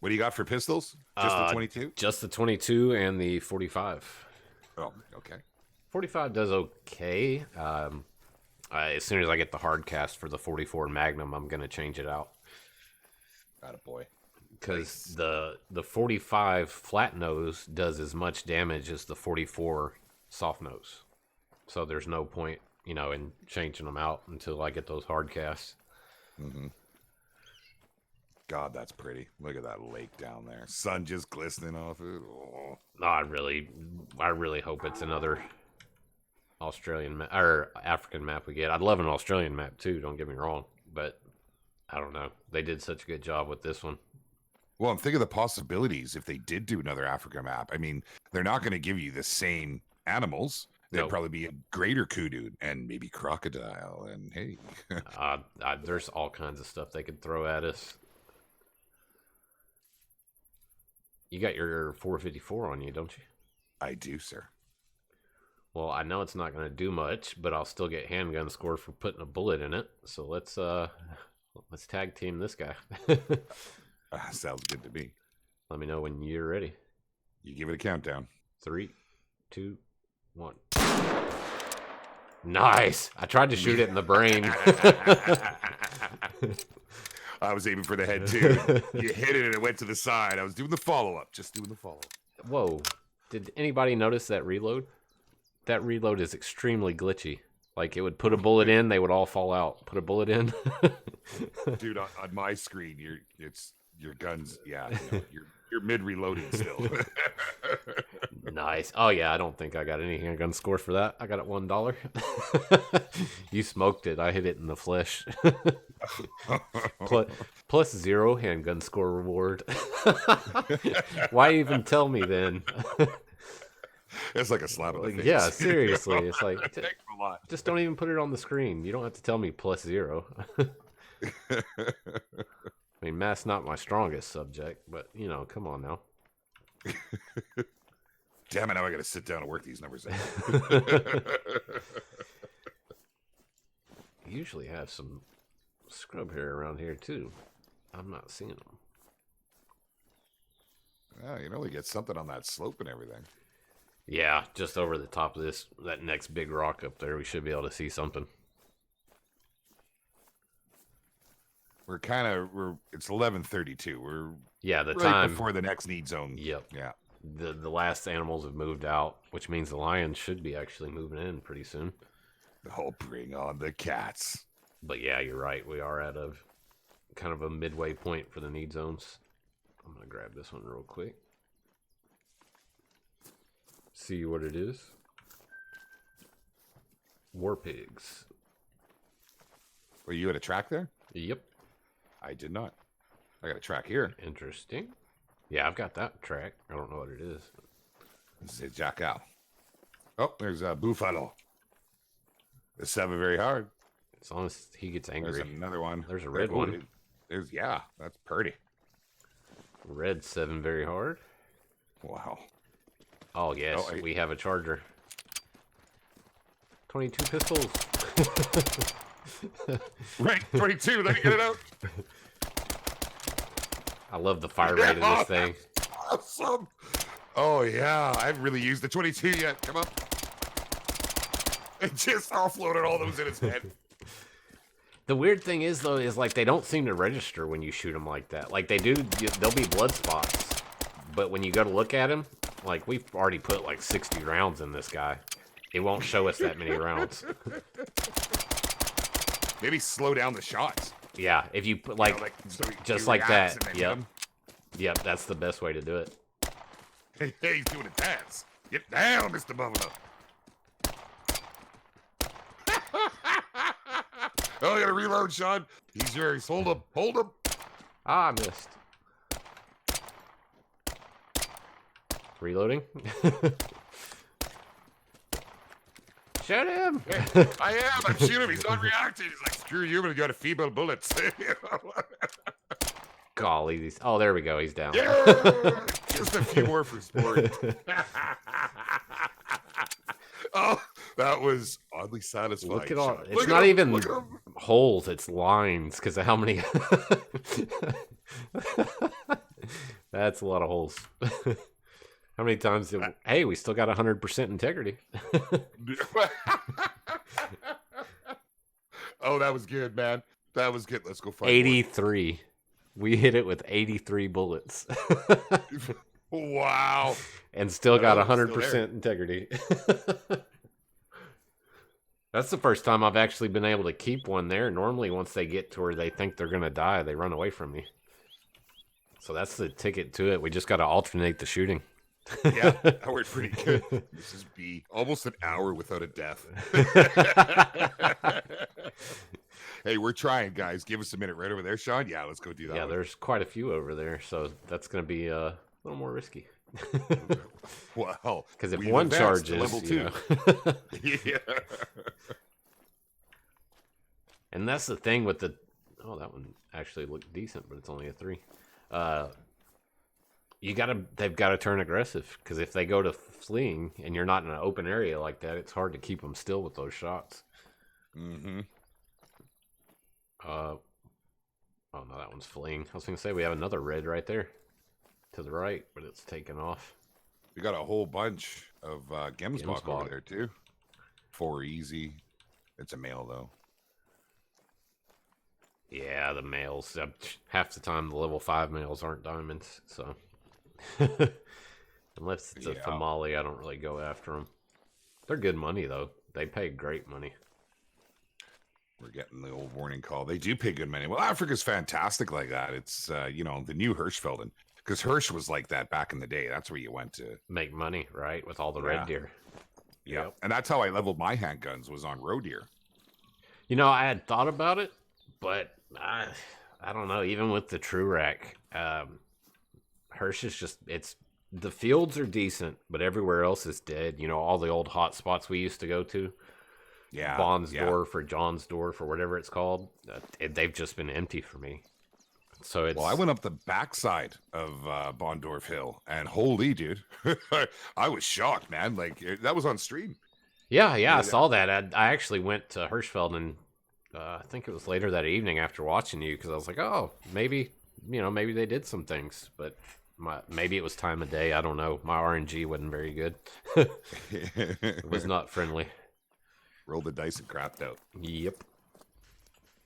What do you got for pistols? Just the 22? Just the 22 and the 45. Oh, okay. 45 does okay. As soon as I get the hard cast for the 44 Magnum, I'm going to change it out. Attaboy. Because the 45 flat nose does as much damage as the 44 soft nose. So there's no point, in changing them out until I get those hard casts. Mm-hmm. God, that's pretty. Look at that lake down there. Sun just glistening off it. Oh. No, I really hope it's another Australian map or African map we get. I'd love an Australian map too, don't get me wrong, but I don't know. They did such a good job with this one. Well, I'm thinking of the possibilities if they did do another Africa map. I mean, they're not going to give you the same animals. There'd probably be a greater kudu and maybe crocodile. And hey, there's all kinds of stuff they could throw at us. You got your 454 on you, don't you? I do, sir. Well, I know it's not going to do much, but I'll still get handgun score for putting a bullet in it. So let's tag team this guy. Sounds good to me. Let me know when you're ready. You give it a countdown. 3, 2, 1. Nice. I tried to shoot it in the brain. I was aiming for the head too. You hit it and it went to the side. I was doing the follow-up, just doing the follow-up. Whoa. Did anybody notice that reload? That reload is extremely glitchy. Like, it would put a bullet in, they would all fall out. Put a bullet in. Dude, on my screen, your guns, yeah, you're mid-reloading still. Nice. Oh, yeah, I don't think I got any handgun score for that. I got it $1. You smoked it. I hit it in the flesh. Plus 0 handgun score reward. Why even tell me then? It's like a slap in the face. Yeah, seriously. It's like, Thanks a lot. just don't even put it on the screen. You don't have to tell me plus 0. I mean, math's not my strongest subject, but, you know, come on now. Damn it, now I got to sit down and work these numbers out. You usually have some scrub hair around here, too. I'm not seeing them. Yeah, you know, you get something on that slope and everything. Yeah, just over the top of that next big rock up there, we should be able to see something. It's 11:32. We're the right time before the next need zone. Yep. Yeah. The last animals have moved out, which means the lions should be actually moving in pretty soon. Oh, bring on the cats. But yeah, you're right. We are at a kind of a midway point for the need zones. I'm going to grab this one real quick. See what it is. War pigs. Were you at a track there? Yep. I did not. I got a track here. Interesting. Yeah, I've got that track. I don't know what it is. This is Jackal. Oh, there's a buffalo. It's 7 very hard. As long as he gets angry. There's another one. There's a red one. Yeah, that's pretty. Red 7 very hard. Wow. Oh, yes, we have a charger. 22 pistols. Right, 22. Let me get it out. I love the fire rate of this thing. Awesome. Oh, yeah. I haven't really used the 22 yet. Come on. It just offloaded all those in his head. The weird thing is, though, is like they don't seem to register when you shoot them like that. Like they do, there'll be blood spots. But when you go to look at him, like we've already put like 60 rounds in this guy. It won't show us that many rounds. Maybe slow down the shots. Yeah, if you put like, so just like that. Yep, that's the best way to do it. Hey, he's doing a dance. Get down, Mr. Buffalo. Oh, I gotta reload, Sean. He's yours. Hold him. Hold him. Ah, I missed. Reloading. Shoot him! I am. I'm shooting him. He's not reacting. He's like, screw you, but you got a feeble bullets. Golly, these. Oh, there we go. He's down. Yeah! Just a few more for sport. Oh, that was oddly satisfying. Look at all. It's not even holes. It's lines because of how many. That's a lot of holes. How many times did hey, we still got 100% integrity. Oh, that was good, man. That was good. Let's go find 83. More. We hit it with 83 bullets. Wow. And still got 100% integrity. That's the first time I've actually been able to keep one there. Normally, once they get to where they think they're going to die, they run away from me. So that's the ticket to it. We just got to alternate the shooting. Yeah, that worked pretty good. This is almost an hour without a death. Hey, we're trying, guys. Give us a minute right over there, Sean. Yeah, let's go do that. Yeah, there's quite a few over there, so that's going to be a little more risky. Well, because if one charges, level 2. Yeah. And that's the thing with the. Oh, that one actually looked decent, but it's only a 3. they've got to turn aggressive, because if they go to fleeing and you're not in an open area like that, it's hard to keep them still with those shots. Mm-hmm. Oh no, that one's fleeing. I was gonna say we have another red right there to the right, but it's taken off. We got a whole bunch of Gemsbok over Gemsbok. there too. 4 easy. It's a male though. Yeah, the males. Half the time, the level 5 males aren't diamonds, so unless it's a Famali, I don't really go after them. They're good money though. They pay great money. We're getting the old warning call. They do pay good money. Well, Africa's fantastic like that. It's you know, the new Hirschfelden, because Hirsch was like that back in the day. That's where you went to make money, right? With all the red deer. Yeah, yep. And that's how I leveled my handguns, was on roe deer. You know, I had thought about it, but I don't know. Even with the true rack, Hirsch is just, it's, the fields are decent, but everywhere else is dead. You know, all the old hot spots we used to go to. Yeah. Bond's door for John's door for whatever it's called. They've just been empty for me. So it's... Well, I went up the backside of Bondorf Hill, and holy dude, I was shocked, man. Like, that was on stream. Yeah, I saw that. I actually went to Hirschfeld, and I think it was later that evening after watching you, because I was like, oh, maybe, you know, maybe they did some things, but maybe it was time of day. I don't know. My RNG wasn't very good. It was not friendly. Rolled the dice and crapped out. Yep.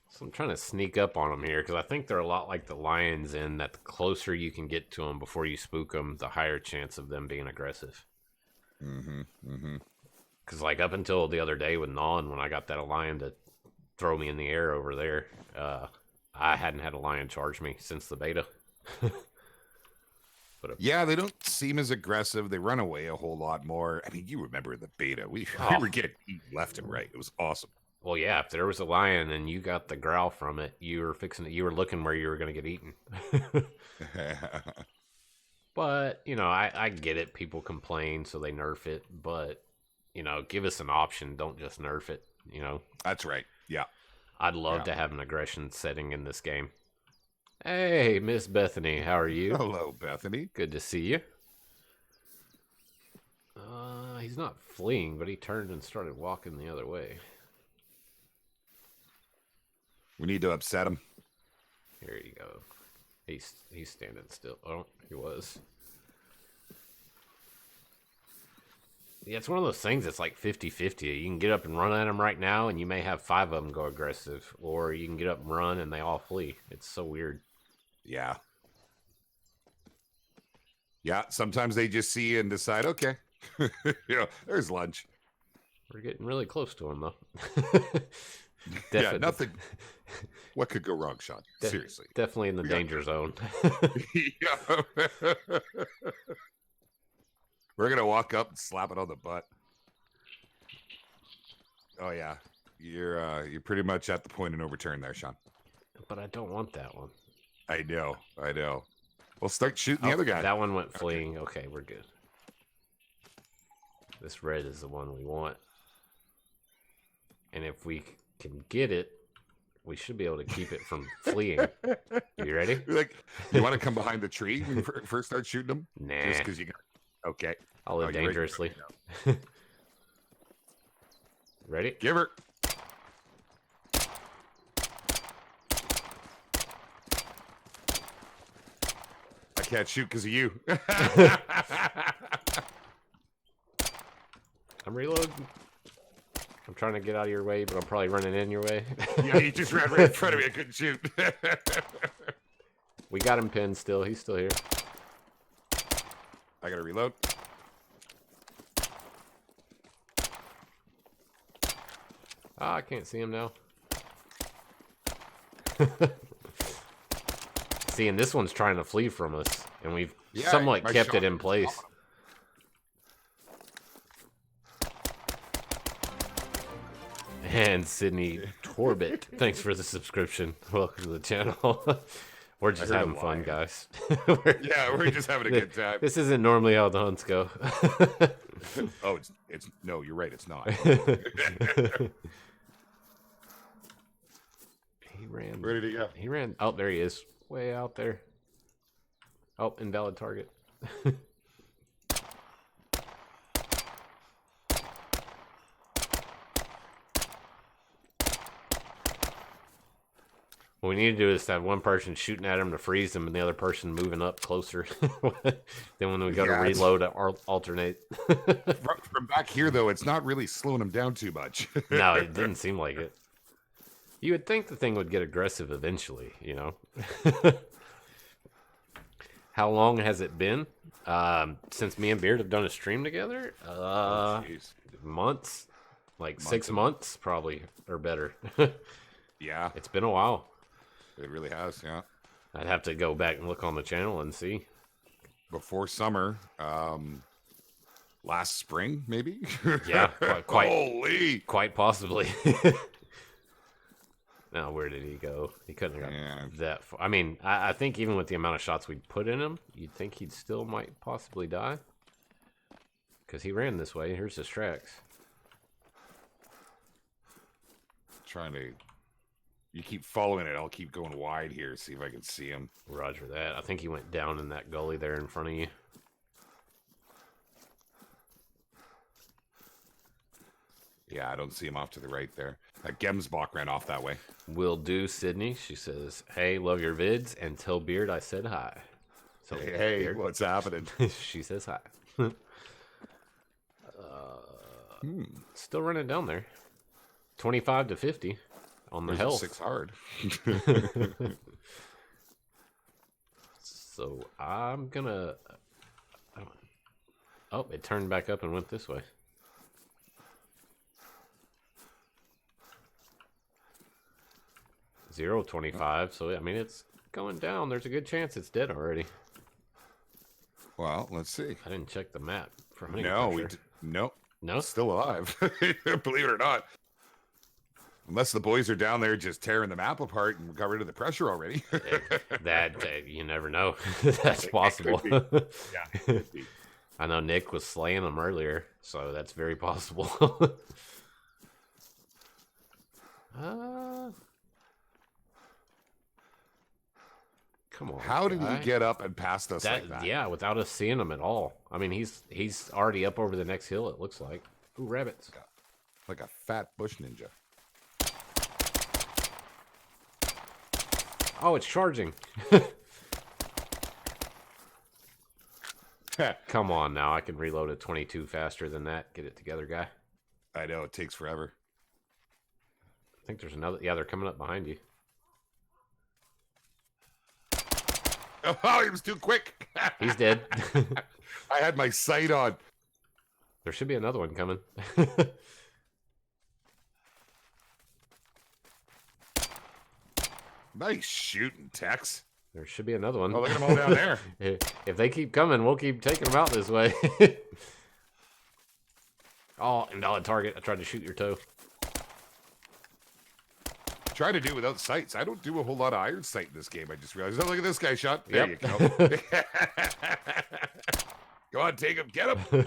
So I'm trying to sneak up on them here, because I think they're a lot like the lions in that the closer you can get to them before you spook them, the higher chance of them being aggressive. Mm-hmm. Mm-hmm. Because like up until the other day with Non, when I got that lion to throw me in the air over there, I hadn't had a lion charge me since the beta. Yeah, they don't seem as aggressive. They run away a whole lot more. I mean, you remember the beta. We were getting eaten left and right. It was awesome. Well, yeah, if there was a lion and you got the growl from it, you were looking where you were going to get eaten. But, you know, I get it. People complain, so they nerf it. But, you know, give us an option. Don't just nerf it, you know. That's right. Yeah. I'd love to have an aggression setting in this game. Hey, Miss Bethany, how are you? Hello, Bethany. Good to see you. He's not fleeing, but he turned and started walking the other way. We need to upset him. Here you go. He's standing still. Oh, he was. Yeah, it's one of those things that's like 50-50. You can get up and run at him right now, and you may have 5 of them go aggressive. Or you can get up and run, and they all flee. It's so weird. Yeah. Yeah, sometimes they just see you and decide, okay, yeah, there's lunch. We're getting really close to him, though. Yeah, nothing. What could go wrong, Sean? Seriously. Definitely in the danger zone. Yeah. We're going to walk up and slap it on the butt. Oh, yeah. You're pretty much at the point of no return there, Sean. But I don't want that one. I know. Well, start shooting the other guy. That one went fleeing. Okay, we're good. This red is the one we want. And if we can get it, we should be able to keep it from fleeing. You ready? Like, you want to come behind the tree when you first start shooting them? Nah. Just because you got... Okay. I'll live dangerously. Ready? Give her. I can't shoot because of you. I'm reloading. I'm trying to get out of your way, but I'm probably running in your way. Yeah, he just ran right in front of me. I couldn't shoot. We got him pinned still. He's still here. I gotta reload. I can't see him now. See, and this one's trying to flee from us, and we've somewhat kept it in place. And Sydney Torbit, thanks for the subscription. Welcome to the channel. We're just having fun, guys. We're just having a good time. This isn't normally how the hunts go. Oh, it's no, you're right. It's not. He ran. Where did he go? He ran. Oh, there he is. Way out there. Oh, invalid target. What we need to do is have one person shooting at him to freeze him and the other person moving up closer. Then when we go to reload, alternate. From back here, though, it's not really slowing him down too much. No, it didn't seem like it. You would think the thing would get aggressive eventually, you know? How long has it been? Since me and Beard have done a stream together? Months. Like 6 months, probably, or better. Yeah. It's been a while. It really has, yeah. I'd have to go back and look on the channel and see. Before summer, last spring, maybe? Yeah, Holy! Quite possibly. Now, where did he go? He couldn't have got that far. I mean, I think even with the amount of shots we put in him, you'd think he'd still might possibly die. Because he ran this way. Here's his tracks. Trying to... You keep following it. I'll keep going wide here, see if I can see him. Roger that. I think he went down in that gully there in front of you. Yeah, I don't see him off to the right there. That Gemsbach ran off that way. Will do, Sydney. She says, hey, love your vids, and tell Beard I said hi. So, hey, Beard, what's happening? She says hi. Still running down there. 25 to 50 on the health. 6 hard. So I'm gonna... Oh, it turned back up and went this way. $0.25, so I mean it's going down. There's a good chance it's dead already. Well, let's see. I didn't check the map for hunting pressure. No, still alive. Believe it or not. Unless the boys are down there just tearing the map apart and got rid of the pressure already. that you never know. That's possible. Yeah, could be. I know Nick was slaying them earlier, so that's very possible. Come on. How did he get up and past us like that? Yeah, without us seeing him at all. I mean, he's already up over the next hill, it looks like. Ooh, rabbits. Like a fat bush ninja. Oh, it's charging. Come on now. I can reload at 22 faster than that. Get it together, guy. I know, it takes forever. I think there's another. Yeah, they're coming up behind you. Oh, he was too quick. He's dead. I had my sight on. There should be another one coming. Nice shooting, Tex. There should be another one. Oh, look at them all down there. If they keep coming, we'll keep taking them out this way. Oh, invalid target. I tried to shoot your toe. Try to do without sights. I don't do a whole lot of iron sight in this game. I just realized. Oh, look at this guy shot. There you go. Go on, take him. Get him.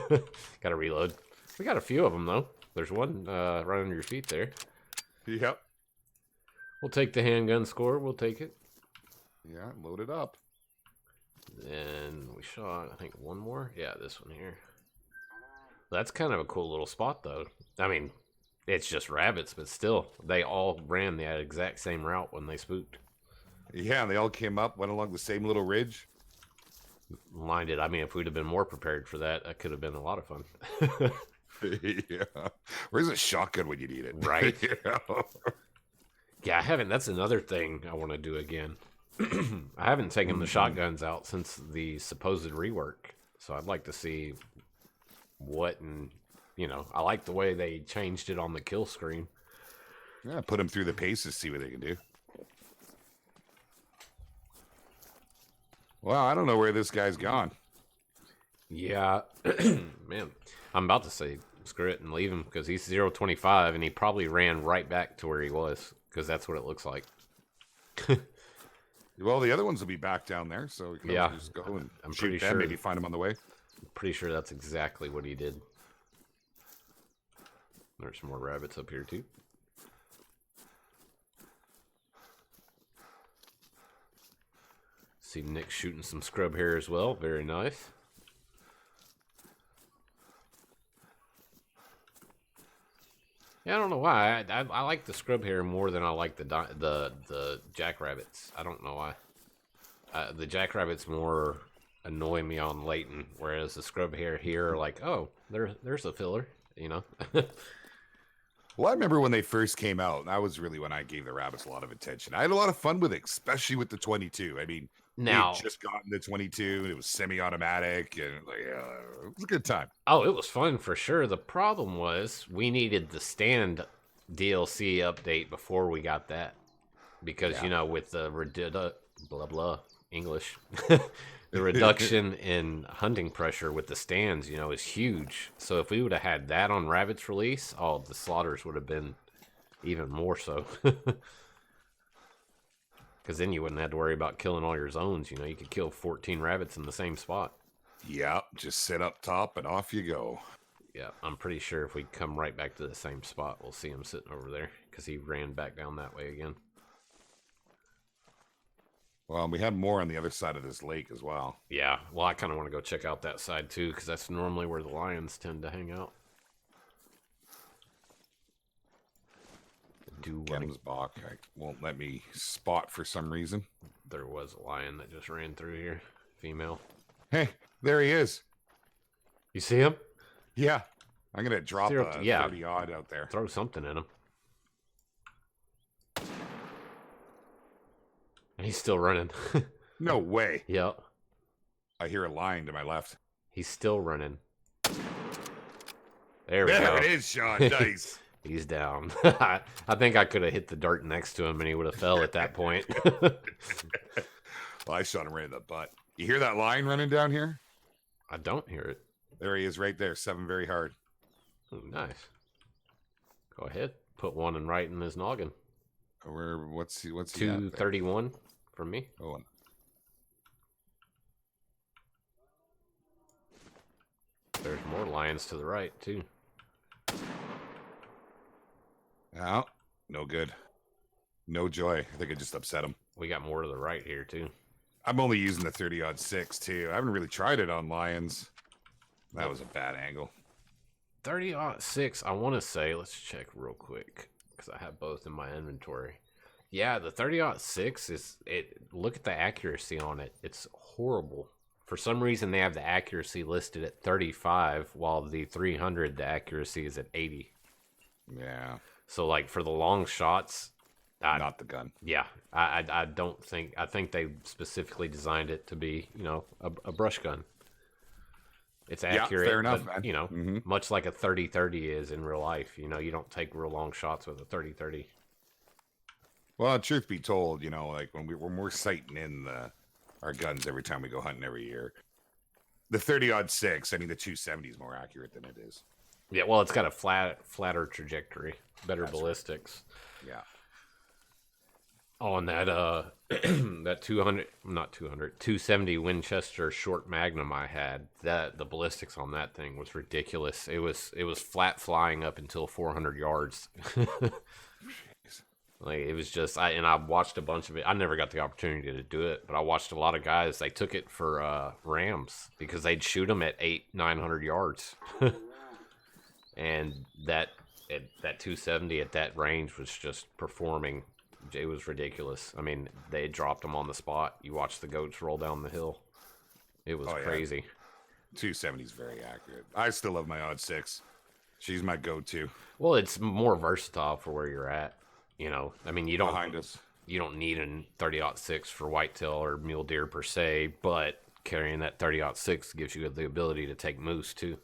Got to reload. We got a few of them, though. There's one right under your feet there. Yep. We'll take the handgun score. We'll take it. Yeah, load it up. Then we shot, I think, one more. Yeah, this one here. That's kind of a cool little spot, though. I mean, it's just rabbits, but still, they all ran the exact same route when they spooked. Yeah, and they all came up, went along the same little ridge. Lined it. I mean, if we'd have been more prepared for that, that could have been a lot of fun. Yeah. Where's a shotgun when you need it? Right. Yeah, I haven't. That's another thing I want to do again. I haven't taken the shotguns out since the supposed rework. So I'd like to see what, and you know, I like the way they changed it on the kill screen. Yeah, put them through the paces, see what they can do. Well, I don't know where this guy's gone. Yeah, man, I'm about to say screw it and leave him because he's 0.25 and he probably ran right back to where he was because that's what it looks like. Well, the other ones will be back down there, so we can just go and I'm shoot pretty them, sure. maybe find them on the way. I'm pretty sure that's exactly what he did. There's more rabbits up here too. See Nick shooting some scrub hair as well. Very nice. Yeah, I don't know why. I like the scrub hare more than I like the jackrabbits. I don't know why. The jackrabbits more annoy me on Leighton, whereas the scrub hare here are like, oh, there's a filler, you know. Well, I remember when they first came out, and that was really when I gave the rabbits a lot of attention. I had a lot of fun with it, especially with the 22. I mean, we had Now, just gotten the 22, and it was semi-automatic, and like, it was a good time. oh, it was fun for sure. The problem was we needed the stand DLC update before we got that because you know with the blah blah English. The reduction in hunting pressure with the stands, you know, is huge. So if we would have had that on Rabbit's release, oh, the slaughters would have been even more so. Because then you wouldn't have to worry about killing all your zones. You know, you could kill 14 rabbits in the same spot. Yeah, just sit up top and off you go. Yeah, I'm pretty sure if we come right back to the same spot, we'll see him sitting over there because he ran back down that way again. Well, we had more on the other side of this lake as well. Yeah, well, I kind of want to go check out that side too, because that's normally where the lions tend to hang out. Ken's Bach, I won't let me spot for some reason. There was a lion that just ran through here, female. Hey, there he is. You see him? Yeah, I'm gonna drop a 30 odd out there. Throw something in him. And he's still running. No way. Yep. I hear a lion to my left. He's still running. There we go. There it is, Sean. Nice. He's down. I think I could have hit the dirt next to him and he would have fell at that point. Well, I shot him right in the butt. You hear that lion running down here? I don't hear it. There he is right there. 7 very hard. Oh, nice. Go ahead. Put one in right in his noggin. What's he 231 from me. Oh. There's more lions to the right, too. Oh, no good. No joy. I think I just upset him. We got more to the right here, too. I'm only using the 30-06, too. I haven't really tried it on lions. That was a bad angle. 30-06, I want to say, let's check real quick, because I have both in my inventory. Yeah, the 30-06 look at the accuracy on it. It's horrible. For some reason, they have the accuracy listed at 35, while the 300, the accuracy is at 80. Yeah. So, like, for the long shots... Not the gun. Yeah, I don't think... I think they specifically designed it to be, you know, a brush gun. It's accurate, fair enough, but, man. you know, much like a 30-30 is in real life. You know, you don't take real long shots with a 30-30. Well, truth be told, you know, like when we're sighting in our guns every time we go hunting every year, the 30-06, I mean, the 270 is more accurate than it is. Yeah, well, it's got a flatter trajectory, better That's ballistics. Right. Yeah. On that that 270 Winchester short Magnum I had, the ballistics on that thing was ridiculous. It was flat flying up until 400 yards. Like, it was just I watched a bunch of it. I never got the opportunity to do it, but I watched a lot of guys. They took it for rams because they'd shoot them at 800-900 yards. And that 270 at that range was just performing. It was ridiculous. I mean, they dropped them on the spot. You watch the goats roll down the hill. It was crazy. 270 is very accurate. I still love my odd 6. She's my go-to. Well, it's more versatile for where you're at. You know, I mean, you don't need a 30-06 for whitetail or mule deer per se, but carrying that 30-06 gives you the ability to take moose too.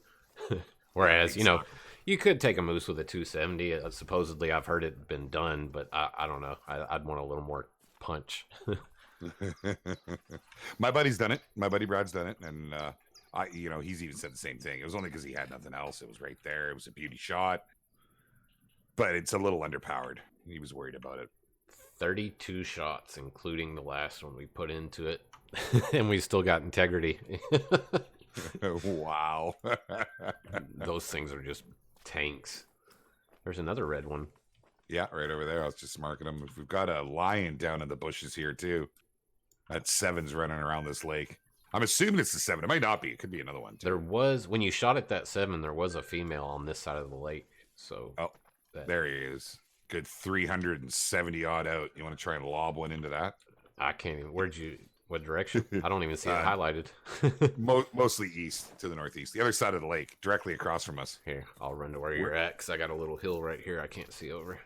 Whereas, you know, you could take a moose with a 270. Supposedly, I've heard it been done, but I don't know. I'd want a little more punch. My buddy's done it. My buddy Brad's done it, and he's even said the same thing. It was only because he had nothing else. It was right there. It was a beauty shot, but it's a little underpowered. He was worried about it. 32 shots, including the last one we put into it, and we still got integrity. Wow. Those things are just tanks. There's another red one. Yeah, right over there. I was just marking them. We've got a lion down in the bushes here, too. That 7's running around this lake. I'm assuming it's the 7. It might not be. It could be another one, too. There was, when you shot at that 7, there was a female on this side of the lake. So, There he is. Good 370 odd out. You want to try and lob one into that? I can't even. What direction? I don't even see it highlighted. Mostly east to the northeast. The other side of the lake, directly across from us. Here, I'll run to where you're at, because I got a little hill right here I can't see over.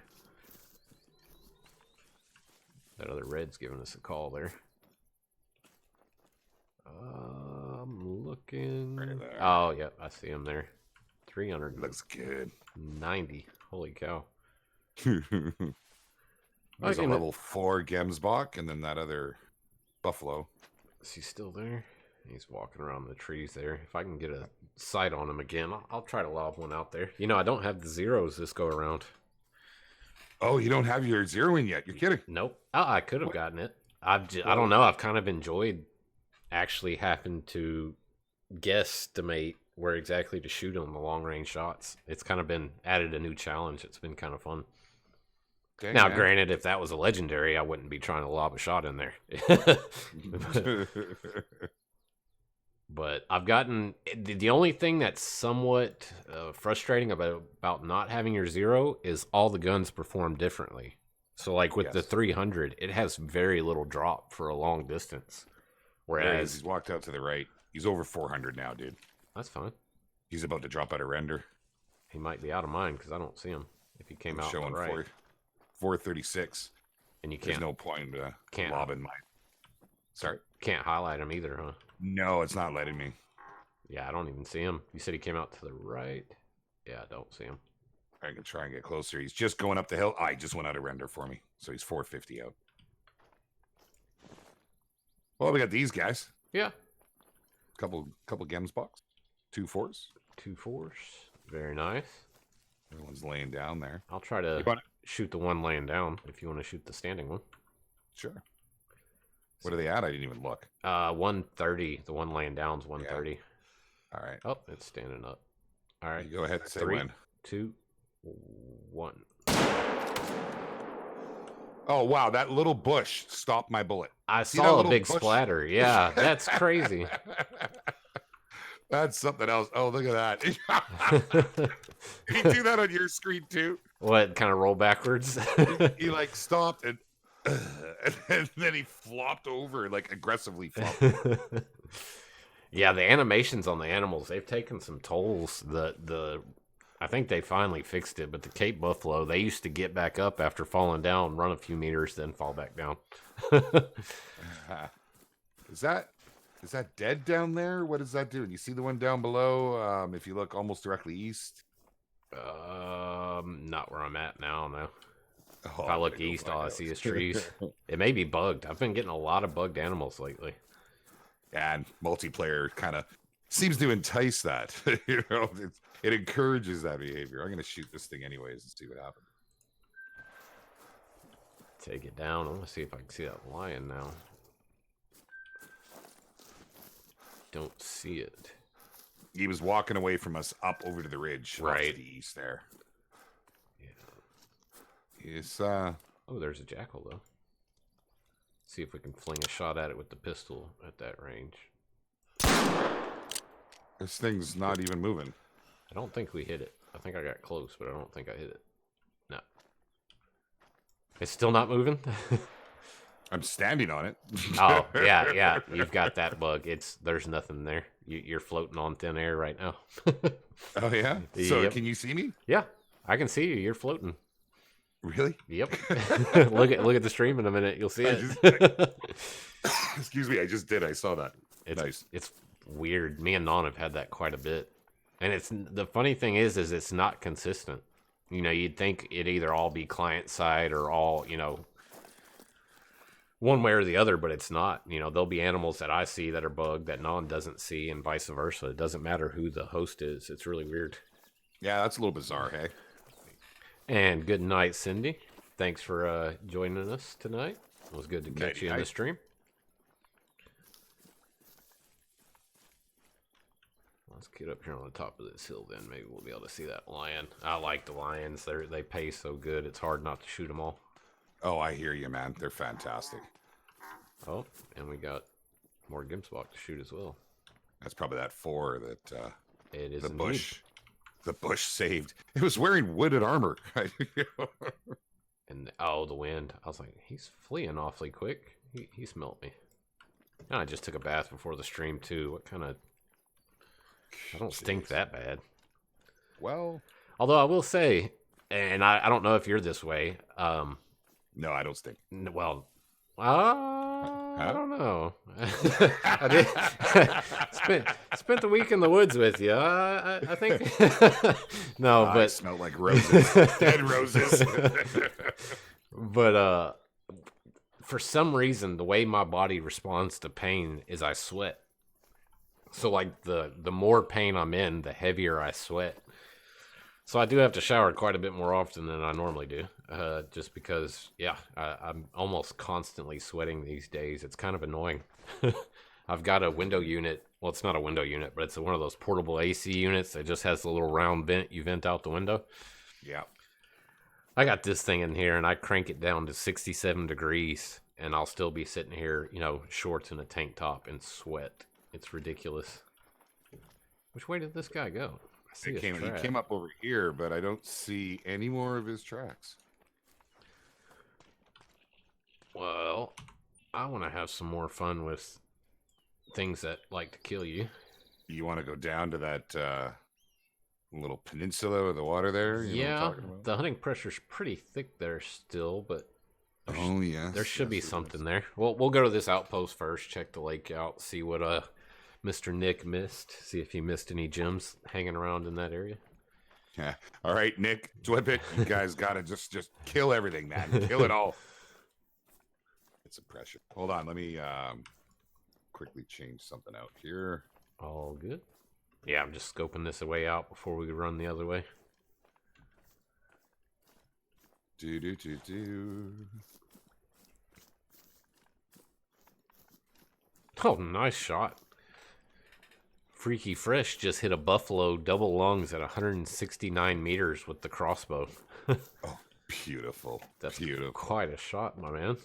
That other red's giving us a call there. I'm looking. Right there. Oh, yep, I see him there. 300. Looks good. 90. Holy cow. There's a level 4 Gemsbach, and then that other buffalo. Is he still there? He's walking around the trees there. If I can get a sight on him again, I'll try to lob one out there. You know, I don't have the zeros this go around. Oh, you don't have your zeroing yet? You're kidding? Nope. Oh, I could have gotten it. I don't know. I've kind of enjoyed actually having to guesstimate where exactly to shoot on the long range shots. It's kind of been added a new challenge. It's been kind of fun. Okay, now, granted, if that was a legendary, I wouldn't be trying to lob a shot in there. But I've gotten the only thing that's somewhat frustrating about not having your zero is all the guns perform differently. So, like with the 300, it has very little drop for a long distance. Whereas he's walked out to the right. He's over 400 now, dude. That's fine. He's about to drop out of render. He might be out of mine because I don't see him. If he came out on the right. 436. And you can't. There's no point lobbing mine. Sorry? Can't highlight him either, huh? No, it's not letting me. Yeah, I don't even see him. You said he came out to the right. Yeah, I don't see him. I can try and get closer. He's just going up the hill. I just went out of render for me. So he's 450 out. Well, we got these guys. Yeah. Couple Gems box. 2 4s. 2 4s. Very nice. Everyone's laying down there. I'll try to shoot the one laying down if you want to shoot the standing one. Sure. What are they at? I didn't even look. 130. The one laying down's 130. Yeah. All right. Oh, it's standing up. All right. You go ahead and say 3, when. 2, 1. Oh, wow. That little bush stopped my bullet. I saw a big splatter. Yeah, that's crazy. That's something else. Oh, look at that. Did you do that on your screen too? What, kind of roll backwards? he like stopped and then he flopped over, like aggressively flopped over. Yeah, the animations on the animals, they've taken some tolls. I think they finally fixed it, but the Cape Buffalo, they used to get back up after falling down, run a few meters, then fall back down. Is that dead down there? What does that do? You see the one down below? If you look almost directly east. Not where I'm at now. No. Oh, if I look east, all I see is trees. It may be bugged. I've been getting a lot of bugged animals lately. Yeah, and multiplayer kind of seems to entice that. You know, it encourages that behavior. I'm going to shoot this thing anyways and see what happens. Take it down. I want to see if I can see that lion now. Don't see it. He was walking away from us up over to the ridge, right to the east there. Yeah. He's Oh, there's a jackal though. See if we can fling a shot at it with the pistol at that range. This thing's not even moving. I don't think we hit it. I think I got close, but I don't think I hit it. No. It's still not moving? I'm standing on it. Oh, yeah. You've got that bug. There's nothing there. You're floating on thin air right now. Oh, yeah? So can you see me? Yeah, I can see you. You're floating. Really? Yep. look at the stream in a minute. You'll see it. Excuse me. I just did. I saw that. It's nice. It's weird. Me and Non have had that quite a bit. And the funny thing is it's not consistent. You know, you'd think it'd either all be client side or all, one way or the other, but it's not. You know, there'll be animals that I see that are bugged that Non doesn't see, and vice versa. It doesn't matter who the host is. It's really weird. Yeah, that's a little bizarre, hey? And good night, Cindy. Thanks for joining us tonight. It was good to catch you in the stream. Let's get up here on the top of this hill then. Maybe we'll be able to see that lion. I like the lions. They pay so good. It's hard not to shoot them all. Oh, I hear you, man. They're fantastic. Oh, and we got more Gimspok to shoot as well. That's probably that 4 that it is the bush. the bush saved. It was wearing wooded armor. And oh, the wind. I was like, he's fleeing awfully quick. He smelt me. And I just took a bath before the stream too. What kind of... I don't stink that bad. Well... Although I will say, and I don't know if you're this way. No, I don't stink. Well, I don't know. I did spent the week in the woods with you. I think no, but I smell like roses, dead roses. But for some reason, the way my body responds to pain is I sweat. So like the more pain I'm in, the heavier I sweat. So I do have to shower quite a bit more often than I normally do, just because, yeah, I'm almost constantly sweating these days. It's kind of annoying. I've got a window unit. Well, it's not a window unit, but it's one of those portable AC units that just has a little round vent you vent out the window. Yeah. I got this thing in here, and I crank it down to 67 degrees, and I'll still be sitting here, shorts and a tank top and sweat. It's ridiculous. Which way did this guy go? He came up over here, but I don't see any more of his tracks. Well, I want to have some more fun with things that like to kill you. You want to go down to that little peninsula with the water there? You know what I'm talking about? The hunting pressure's pretty thick there still, but there should be something there. Well, we'll go to this outpost first, check the lake out, see what Mr. Nick missed. See if he missed any gems hanging around in that area. Yeah. All right, Nick, flip it. You guys gotta just kill everything, man. Kill it all. It's some pressure. Hold on, let me quickly change something out here. All good. Yeah, I'm just scoping this way out before we run the other way. Do. Oh, nice shot. Freaky Fresh just hit a buffalo double lungs at 169 meters with the crossbow. Oh, beautiful. That's beautiful. Quite a shot, my man.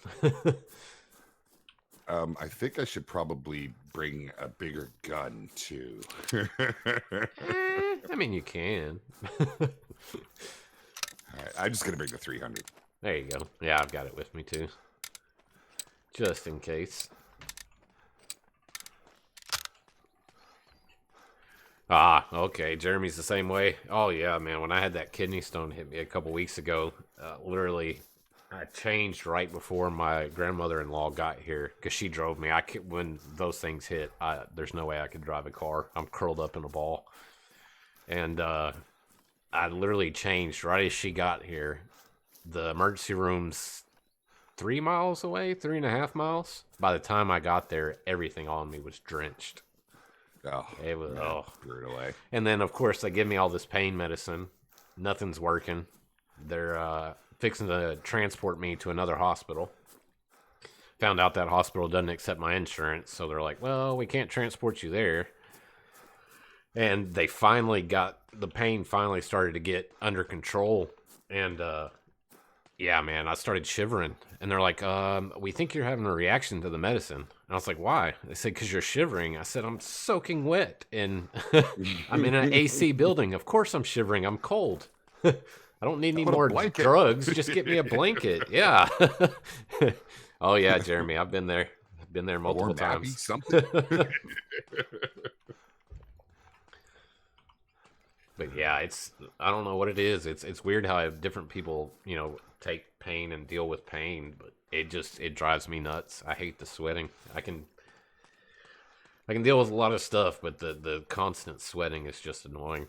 I think I should probably bring a bigger gun, too. I mean, you can. All right, I'm just going to bring the 300. There you go. Yeah, I've got it with me, too. Just in case. Ah, okay. Jeremy's the same way. Oh, yeah, man. When I had that kidney stone hit me a couple weeks ago, literally, I changed right before my grandmother-in-law got here because she drove me. When those things hit, there's no way I could drive a car. I'm curled up in a ball. And I literally changed right as she got here. The emergency room's 3 miles away, 3.5 miles. By the time I got there, everything on me was drenched. Oh, it was threw it away. And then, of course, they give me all this pain medicine. Nothing's working. They're fixing to transport me to another hospital. Found out that hospital doesn't accept my insurance, so they're like, well, we can't transport you there. And they finally got, the pain finally started to get under control. And, yeah, man, I started shivering. And they're like, we think you're having a reaction to the medicine. And I was like, why? They said, because you're shivering. I said, I'm soaking wet. And I'm in an AC building. Of course I'm shivering. I'm cold. I don't need any more drugs. Just get me a blanket. Yeah. Oh, yeah, Jeremy. I've been there. I've been there multiple times. Something. But yeah, I don't know what it is. It's weird how different people, take pain and deal with pain, but it drives me nuts. I hate the sweating. I can deal with a lot of stuff, but the constant sweating is just annoying.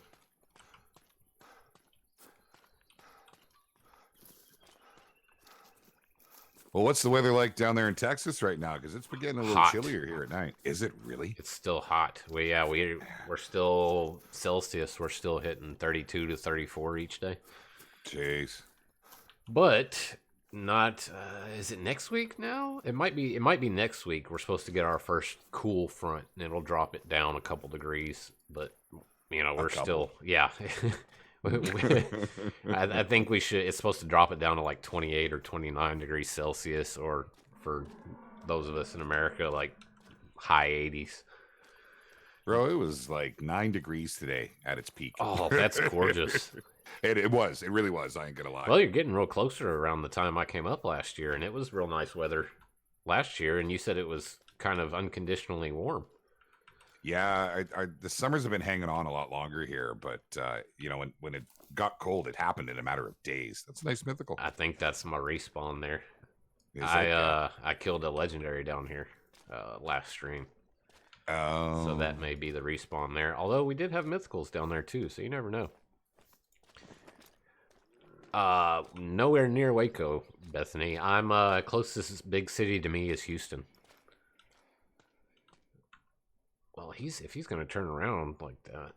Well, what's the weather like down there in Texas right now? Because it's been getting a little chillier here at night. Is it really? It's still hot. We're still Celsius. We're still hitting 32 to 34 each day. Jeez. But not. Is it next week now? It might be. It might be next week. We're supposed to get our first cool front, and it'll drop it down a couple degrees. But we're still. Yeah. I think we should. It's supposed to drop it down to like 28 or 29 degrees Celsius, or for those of us in America, like high 80s. Bro, it was like 9 degrees today at its peak. Oh, that's gorgeous. It was. It really was. I ain't gonna lie. Well, you're getting real closer around the time I came up last year, and it was real nice weather last year, and you said it was kind of unconditionally warm. Yeah, the summers have been hanging on a lot longer here, but you know, when it got cold, it happened in a matter of days. That's a nice mythical. I think that's my respawn there. Is I killed a legendary down here last stream. Oh. So that may be the respawn there. Although we did have mythicals down there too, so you never know. Nowhere near Waco, Bethany. I'm closest big city to me is Houston. Well, if he's gonna turn around like that,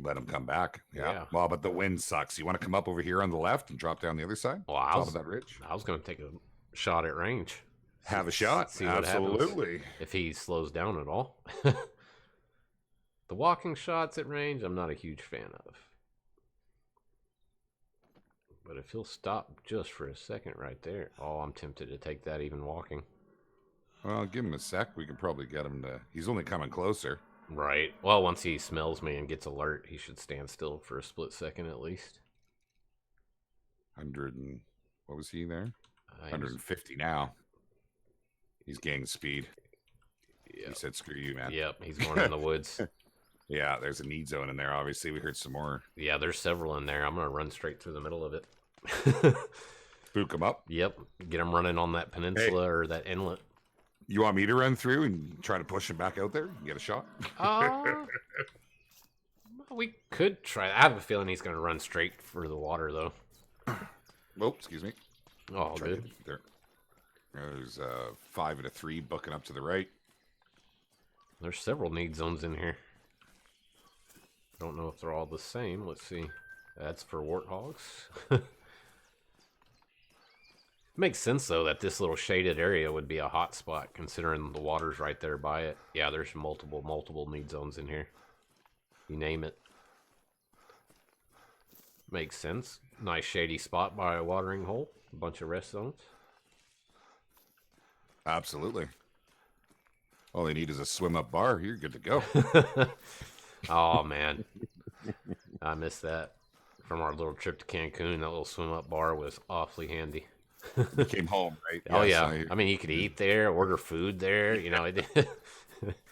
Let him come back. Yeah. Well, but the wind sucks. You want to come up over here on the left and drop down the other side? Well, top of that ridge. I was gonna take a shot at range. Have a shot. See what Absolutely. happens if he slows down at all. The walking shots at range, I'm not a huge fan of. But if he'll stop just for a second right there, oh, I'm tempted to take that even walking. Well, give him a sec. We can probably get him to... He's only coming closer. Right. Well, once he smells me and gets alert, he should stand still for a split second at least. 100 and... What was he there? 150 now. He's gaining speed. Yep. He said, screw you, man. Yep, he's going in the woods. Yeah, there's a need zone in there. Obviously, we heard some more. Yeah, there's several in there. I'm going to run straight through the middle of it. Spook him up? Yep, get him running on that peninsula or that inlet. You want me to run through and try to push him back out there and get a shot? We could try. I have a feeling he's going to run straight for the water, though. Oh, excuse me. Oh, good. There. There's 5 and a 3 booking up to the right. There's several need zones in here. Don't know if they're all the same. Let's see. That's for warthogs. Makes sense, though, that this little shaded area would be a hot spot, considering the water's right there by it. Yeah, there's multiple need zones in here. You name it. Makes sense. Nice shady spot by a watering hole. A bunch of rest zones. Absolutely. All they need is a swim-up bar. You're good to go. Oh, man. I missed that. From our little trip to Cancun, that little swim-up bar was awfully handy. You came home, right? Oh, yes, yeah. I mean, you could eat there, order food there. You know,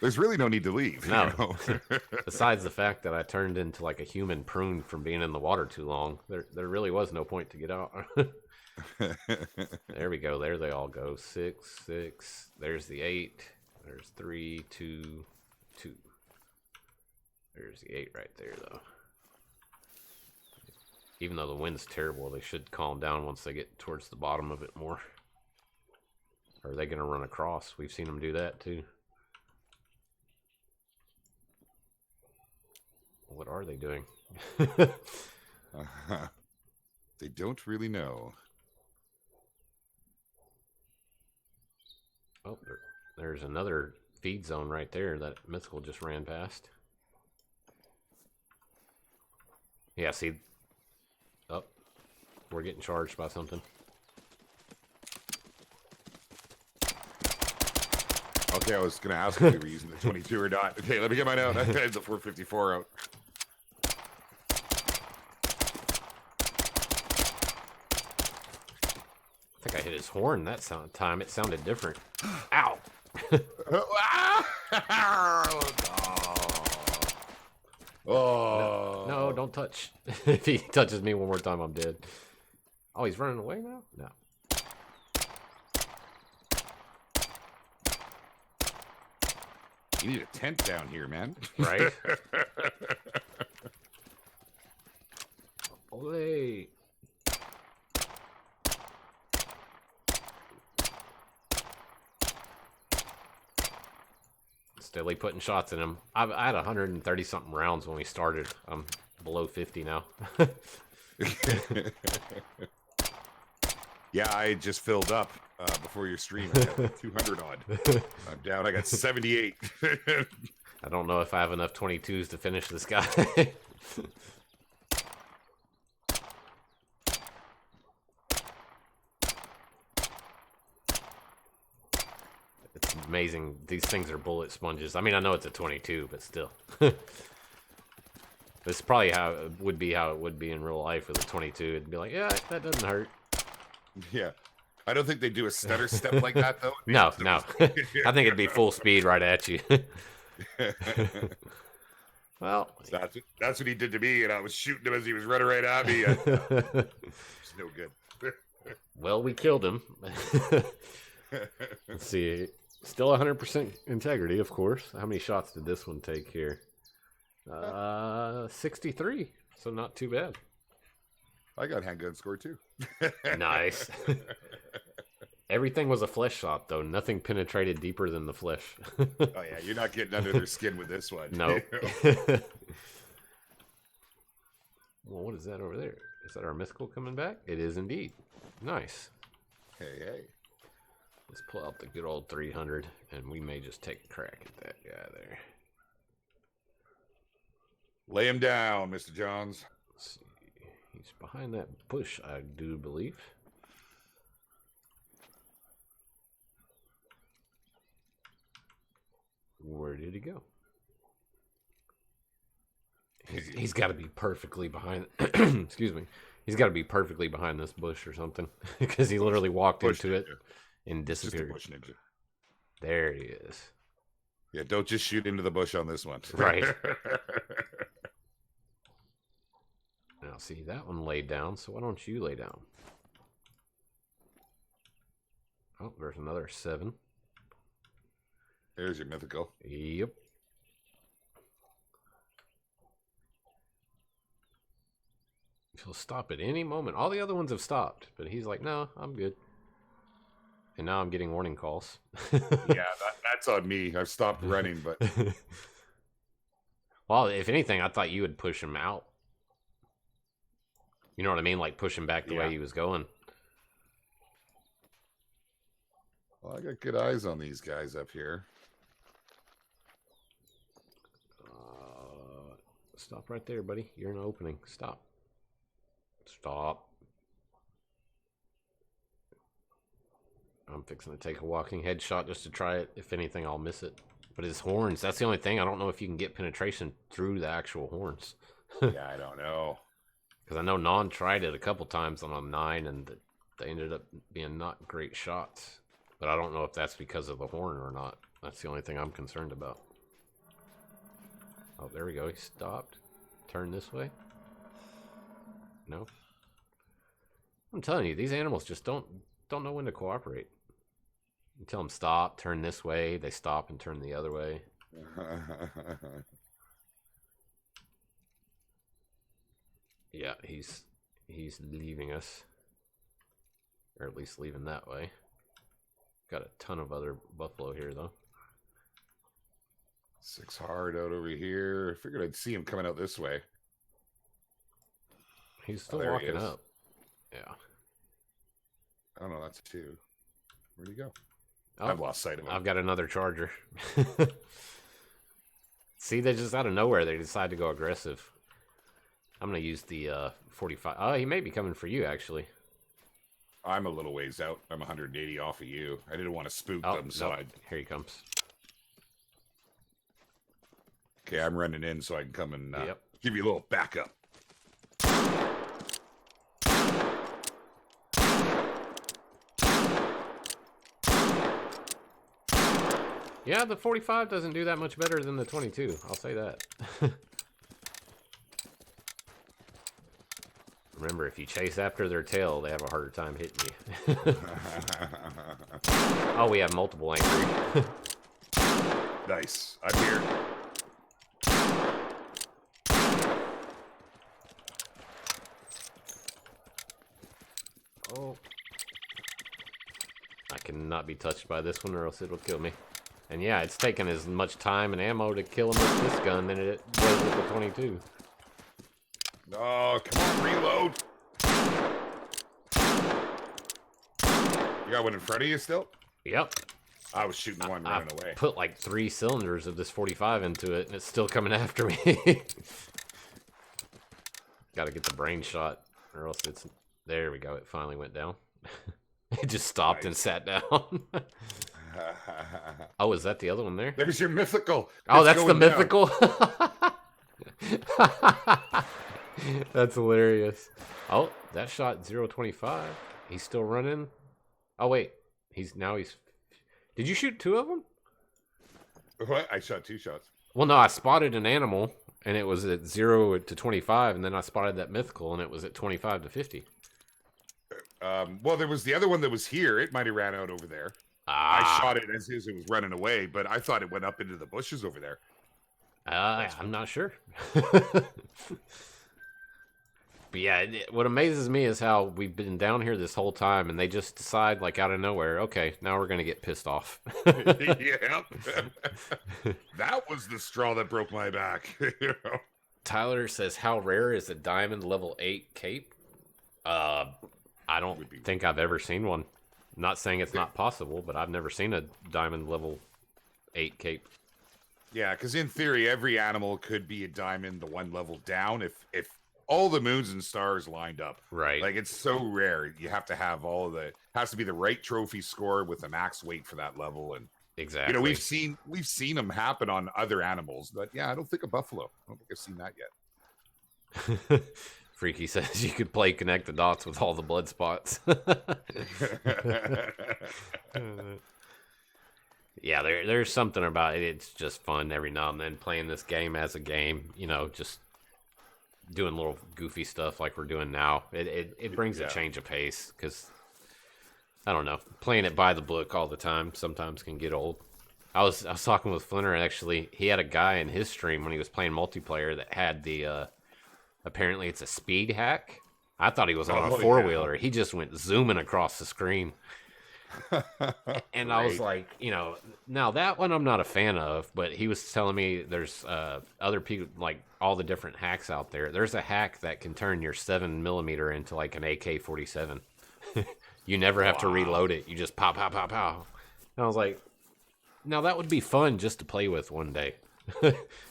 there's really no need to leave. No. You know? Besides the fact that I turned into like a human prune from being in the water too long, there really was no point to get out. There we go. There they all go. 6, 6. There's the 8. There's 3, 2, 2. There's the 8 right there, though. Even though the wind's terrible, they should calm down once they get towards the bottom of it more. Or are they going to run across? We've seen them do that, too. What are they doing? They don't really know. Oh, there's another feed zone right there that Mythical just ran past. Yeah, see? Oh, we're getting charged by something. Okay, I was going to ask if you were using the 22 or not. Okay, let me get mine out. I had the 454 out. I think I hit his horn that time. It sounded different. Ow! Oh. No, don't touch. If he touches me one more time, I'm dead. Oh, he's running away now? No. You need a tent down here, man. Right? Olay. Steadily putting shots in him. I had 130 something rounds when we started. I'm below 50 now. Yeah, I just filled up before your stream. I got like 200 odd. I'm down. I got 78. I don't know if I have enough 22s to finish this guy. It's amazing. These things are bullet sponges. I mean, I know it's a 22, but still. This is probably how it would be in real life with a 22. It'd be like, yeah, that doesn't hurt. Yeah. I don't think they do a stutter step like that, though. No. I think it'd be full speed right at you. Well, that's what he did to me, and I was shooting him as he was running right at me. It's no good. Well, we killed him. Let's see. Still 100% integrity, of course. How many shots did this one take here? 63. So not too bad. I got handgun score too. Nice. Everything was a flesh shot, though. Nothing penetrated deeper than the flesh. Oh, yeah. You're not getting under their skin with this one. No. Well, what is that over there? Is that our mythical coming back? It is indeed. Nice. Hey. Let's pull out the good old 300, and we may just take a crack at that guy there. Lay him down, Mr. Johns. Let's see. He's behind that bush, I do believe. Where did he go? He's got to be perfectly behind. Excuse me. He's got to be perfectly behind this bush or something, because he literally walked into it and disappeared. Just a bush ninja. There he is. Yeah, don't just shoot into the bush on this one. Right. Now, see, that one laid down, so why don't you lay down? Oh, there's another 7. There's your mythical. Yep. He'll stop at any moment. All the other ones have stopped, but he's like, no, I'm good. And now I'm getting warning calls. Yeah, that's on me. I've stopped running, but... Well, if anything, I thought you would push him out. You know what I mean? Like push him back the way he was going. Well, I got good eyes on these guys up here. Stop right there, buddy. You're in an opening. Stop. Stop. I'm fixing to take a walking headshot just to try it. If anything, I'll miss it. But his horns, that's the only thing. I don't know if you can get penetration through the actual horns. Yeah, I don't know. Because I know Non tried it a couple times on a 9, and they ended up being not great shots. But I don't know if that's because of the horn or not. That's the only thing I'm concerned about. Oh, there we go. He stopped. Turn this way. No. I'm telling you, these animals just don't know when to cooperate. You tell them stop, turn this way, they stop and turn the other way. Yeah, he's leaving us. Or at least leaving that way. Got a ton of other buffalo here, though. 6 hard out over here. I figured I'd see him coming out this way. He's still walking up. Yeah. Oh, no, that's 2. Where'd he go? Oh, I've lost sight of him. I've got another charger. See, they just out of nowhere, they decide to go aggressive. I'm going to use the 45. Oh, he may be coming for you, actually. I'm a little ways out. I'm 180 off of you. I didn't want to spook them, so nope. Here he comes. Okay, I'm running in so I can come and Yep. give you a little backup. Yeah, the 45 doesn't do that much better than the 22. I'll say that. Remember, if you chase after their tail, they have a harder time hitting you. Oh, we have multiple angry. Nice. I'm here. Oh. I cannot be touched by this one or else it'll kill me. And yeah, it's taken as much time and ammo to kill him with this gun than it was with the 22. Oh, come on, reload. You got one in front of you still? Yep. I was shooting one running away. Put like 3 cylinders of this 45 into it and it's still coming after me. Gotta get the brain shot or else it's... There we go, it finally went down. It just stopped and sat down. Oh, is that the other one there? There's your mythical. Oh, It's that's the going down. mythical. That's hilarious. Oh, that shot 0.25. He's still running. Oh wait, he's. Did you shoot 2 of them? What? I shot 2 shots. Well, no, I spotted an animal and it was at 0 to 25, and then I spotted that mythical and it was at 25 to 50. Well, there was the other one that was here. It might have ran out over there. I shot it as it was running away, but I thought it went up into the bushes over there. I'm not sure. But yeah, what amazes me is how we've been down here this whole time, and they just decide, like, out of nowhere, okay, now we're going to get pissed off. Yep. That was the straw that broke my back. You know? Tyler says, how rare is a diamond level 8 cape? I don't think I've ever seen one. I'm not saying it's not possible, but I've never seen a diamond level 8 cape. Yeah, because in theory, every animal could be a diamond the one level down if all the moons and stars lined up. Right. Like, it's so rare. You have to have has to be the right trophy score with the max weight for that level. And exactly. you know, we've seen them happen on other animals, but yeah, I don't think a buffalo. I don't think I've seen that yet. Freaky says you could play connect the dots with all the blood spots. Yeah, there's something about it. It's just fun every now and then playing this game as a game. You know, just doing little goofy stuff like we're doing now. It brings a change of pace because, I don't know, playing it by the book all the time sometimes can get old. I was talking with Flinter, and actually he had a guy in his stream when he was playing multiplayer that had the apparently it's a speed hack. I thought he was on a 4-wheeler. He just went zooming across the screen. And I was like, you know, now that one I'm not a fan of, but he was telling me there's other people, like all the different hacks out there. There's a hack that can turn your 7mm into like an AK-47. You never have to reload it. You just pow, pow, pow, pow. And I was like, now that would be fun just to play with one day.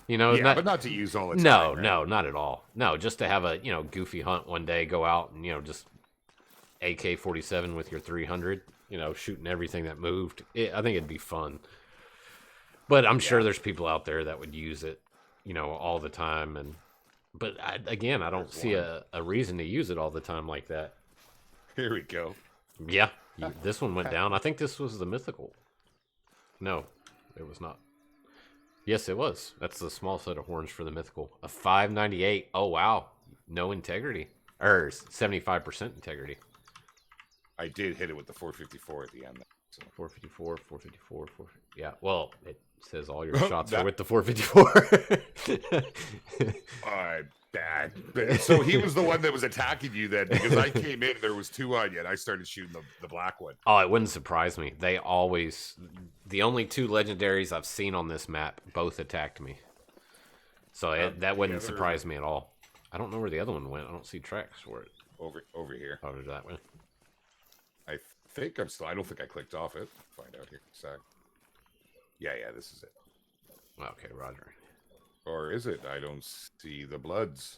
You know, yeah, but not to use all the time. No, right? no, not at all. No, just to have a, you know, goofy hunt one day, go out and, you know, just AK-47 with your 300. You know, shooting everything that moved. I think it'd be fun. But I'm sure there's people out there that would use it, you know, all the time. But I don't see a reason to use it all the time like that. Here we go. Yeah, this one went down. I think this was the mythical. No, it was not. Yes, it was. That's the small set of horns for the mythical. A 598. Oh, wow. No integrity. Or 75% integrity. I did hit it with the 454 at the end. So. 454, 454, 4. Yeah, well, it says all your shots are with the 454. Bad. So he was the one that was attacking you then, because I came in, there was 2 on you, and I started shooting the black one. Oh, it wouldn't surprise me. The only 2 legendaries I've seen on this map both attacked me. So that wouldn't surprise me at all. I don't know where the other one went. I don't see tracks for it. Over here. Over that way. I think I'm still. I don't think I clicked off it. Find out here. Sec. Yeah, this is it. Okay, Roger. Or is it? I don't see the bloods.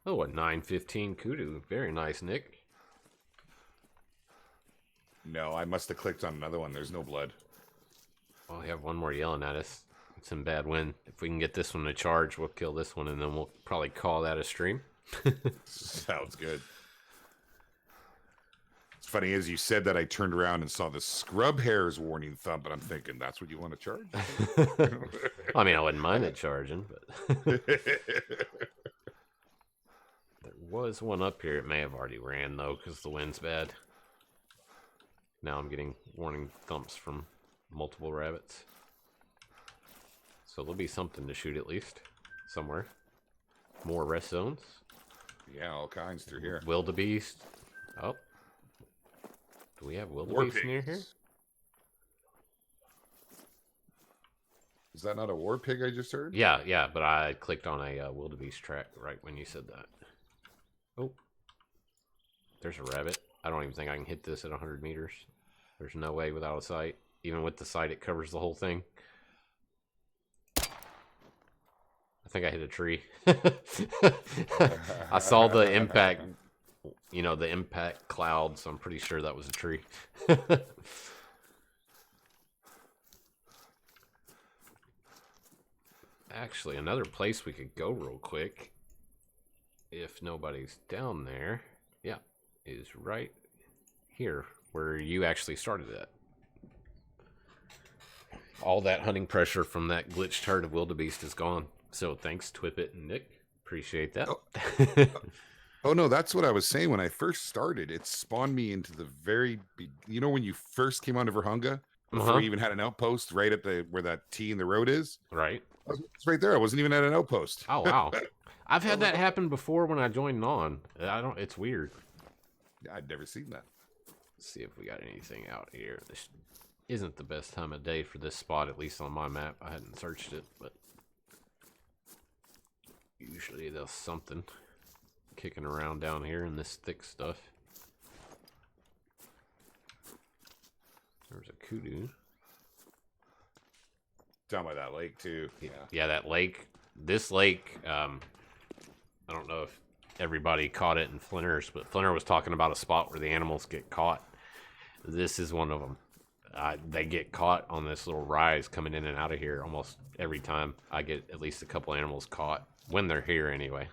Oh, a 915 kudu. Very nice, Nick. No, I must have clicked on another one. There's no blood. Well, we have one more yelling at us. It's in bad wind. If we can get this one to charge, we'll kill this one, and then we'll probably call that a stream. Sounds good. It's funny, as you said that, I turned around and saw the scrub hairs warning thumb, but I'm thinking, that's what you want to charge? I mean, I wouldn't mind it charging, but... There was one up here. It may have already ran, though, because the wind's bad. Now I'm getting warning thumps from multiple rabbits. So there'll be something to shoot at least. Somewhere. More rest zones. Yeah, all kinds through here. Wildebeest. Oh. Do we have wildebeest near here? Is that not a war pig I just heard? Yeah, but I clicked on a wildebeest track right when you said that. Oh. There's a rabbit. I don't even think I can hit this at 100 meters. There's no way without a sight. Even with the sight, it covers the whole thing. I think I hit a tree. I saw the impact, you know, the impact cloud, so I'm pretty sure that was a tree. Actually, another place we could go real quick, if nobody's down there, yeah, is right here where you actually started at. All that hunting pressure from that glitched herd of wildebeest is gone. So thanks, Twipit and Nick. Appreciate that. Oh no, that's what I was saying when I first started. It spawned me into the very, you know, when you first came onto Verhunga, before you even had an outpost, right at the where that T in the road is. Right. It's right there. I wasn't even at an outpost. Oh wow. I've had that happen before when I joined on. It's weird. I'd never seen that. Let's see if we got anything out here. This isn't the best time of day for this spot, at least on my map. I hadn't searched it, but usually there's something kicking around down here in this thick stuff. There's a kudu. Down by that lake too. Yeah, that lake. This lake, I don't know if everybody caught it in Flinters, but Flinter was talking about a spot where the animals get caught. This is one of them. They get caught on this little rise coming in and out of here almost every time. I get at least a couple animals caught when they're here anyway.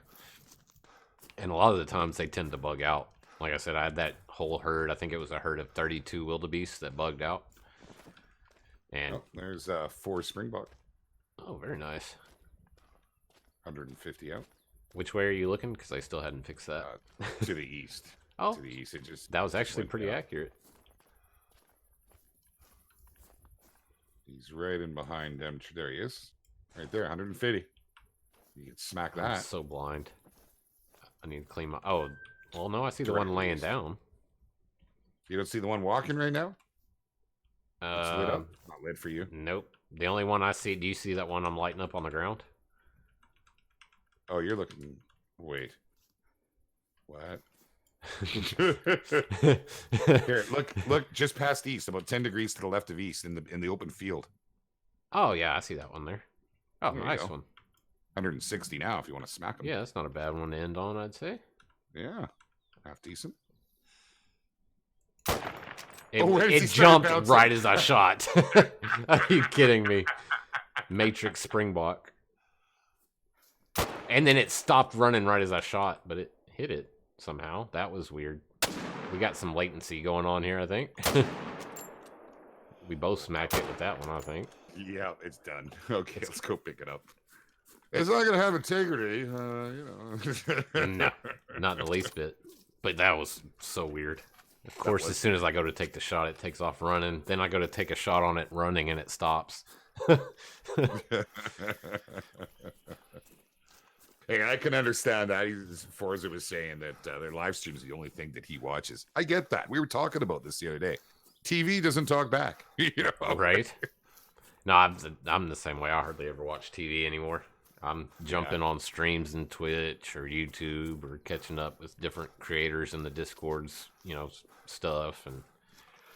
And a lot of the times they tend to bug out. Like I said, I had that whole herd. I think it was a herd of 32 wildebeest that bugged out. And there's 4 springbok. Oh, very nice. 150 out. Which way are you looking? Because I still hadn't fixed that. To the east. Oh, to the east. It just that was actually pretty accurate. He's right in behind them. There he is. Right there, 150. You can smack that. I'm so blind. I need to clean my... Oh, well, no, I see the one laying down. You don't see the one walking right now? It's lit up. Not lit for you. Nope. The only one I see... Do you see that one I'm lighting up on the ground? Oh, you're looking... Wait. What? Here, look, just past east, about 10 degrees to the left of east in the open field. Oh, yeah, I see that one there. Oh, there nice one. 160 now if you want to smack them. Yeah, that's not a bad one to end on, I'd say. Yeah, half decent. It jumped right as I shot. Are you kidding me? Matrix Springbok. And then it stopped running right as I shot, but it hit it somehow. That was weird. We got some latency going on here, I think. We both smacked it with that one, I think. Yeah, it's done. Okay, let's go pick it up. It's not going to have integrity, you know. No, not the least bit. But that was so weird. Of course, as soon as I go to take the shot, it takes off running. Then I go to take a shot on it running, and it stops. Hey, I can understand that. Forza was saying that their live stream is the only thing that he watches. I get that. We were talking about this the other day. TV doesn't talk back. You know? Right? No, I'm the same way. I hardly ever watch TV anymore. I'm jumping on streams in Twitch or YouTube or catching up with different creators in the Discords, you know, stuff. And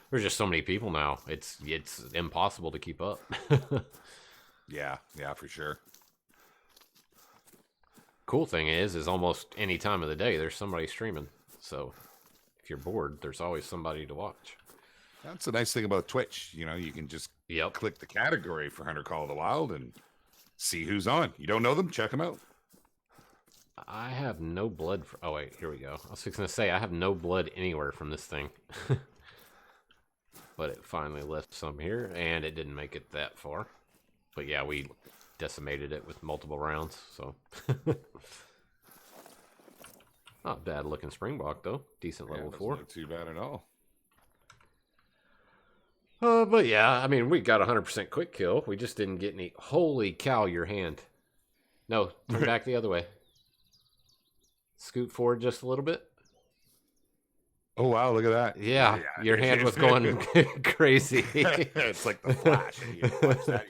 there's just so many people now. It's impossible to keep up. Yeah, for sure. Cool thing is almost any time of the day there's somebody streaming. So if you're bored, there's always somebody to watch. That's the nice thing about Twitch. You know, you can just click the category for Hunter Call of the Wild and see who's on. You don't know them? Check them out. I have no blood for... Oh, wait. Here we go. I was fixing to say, I have no blood anywhere from this thing. But it finally left some here, and it didn't make it that far. But yeah, we decimated it with multiple rounds, so... Not bad looking Springbok, though. Decent level 4. Not too bad at all. But yeah, I mean, we got 100% quick kill. We just didn't get any... Holy cow, your hand. No, turn back the other way. Scoot forward just a little bit. Oh, wow, look at that. Yeah, your hand was going crazy. It's like the Flash. You watch that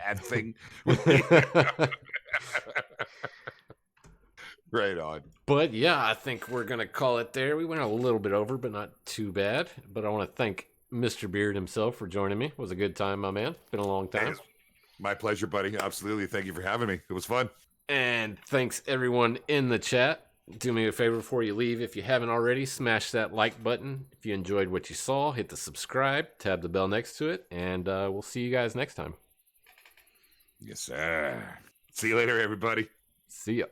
ad thing. Right on. But yeah, I think we're going to call it there. We went a little bit over, but not too bad. But I want to thank Mr. Beard himself for joining me. It was a good time, my man. Been a long time. My pleasure, buddy. Absolutely. Thank you for having me. It was fun. And thanks everyone in the chat. Do me a favor before you leave. If you haven't already, smash that like button. If you enjoyed what you saw, hit the subscribe, tab the bell next to it, and we'll see you guys next time. Yes, sir. See you later, everybody. See ya.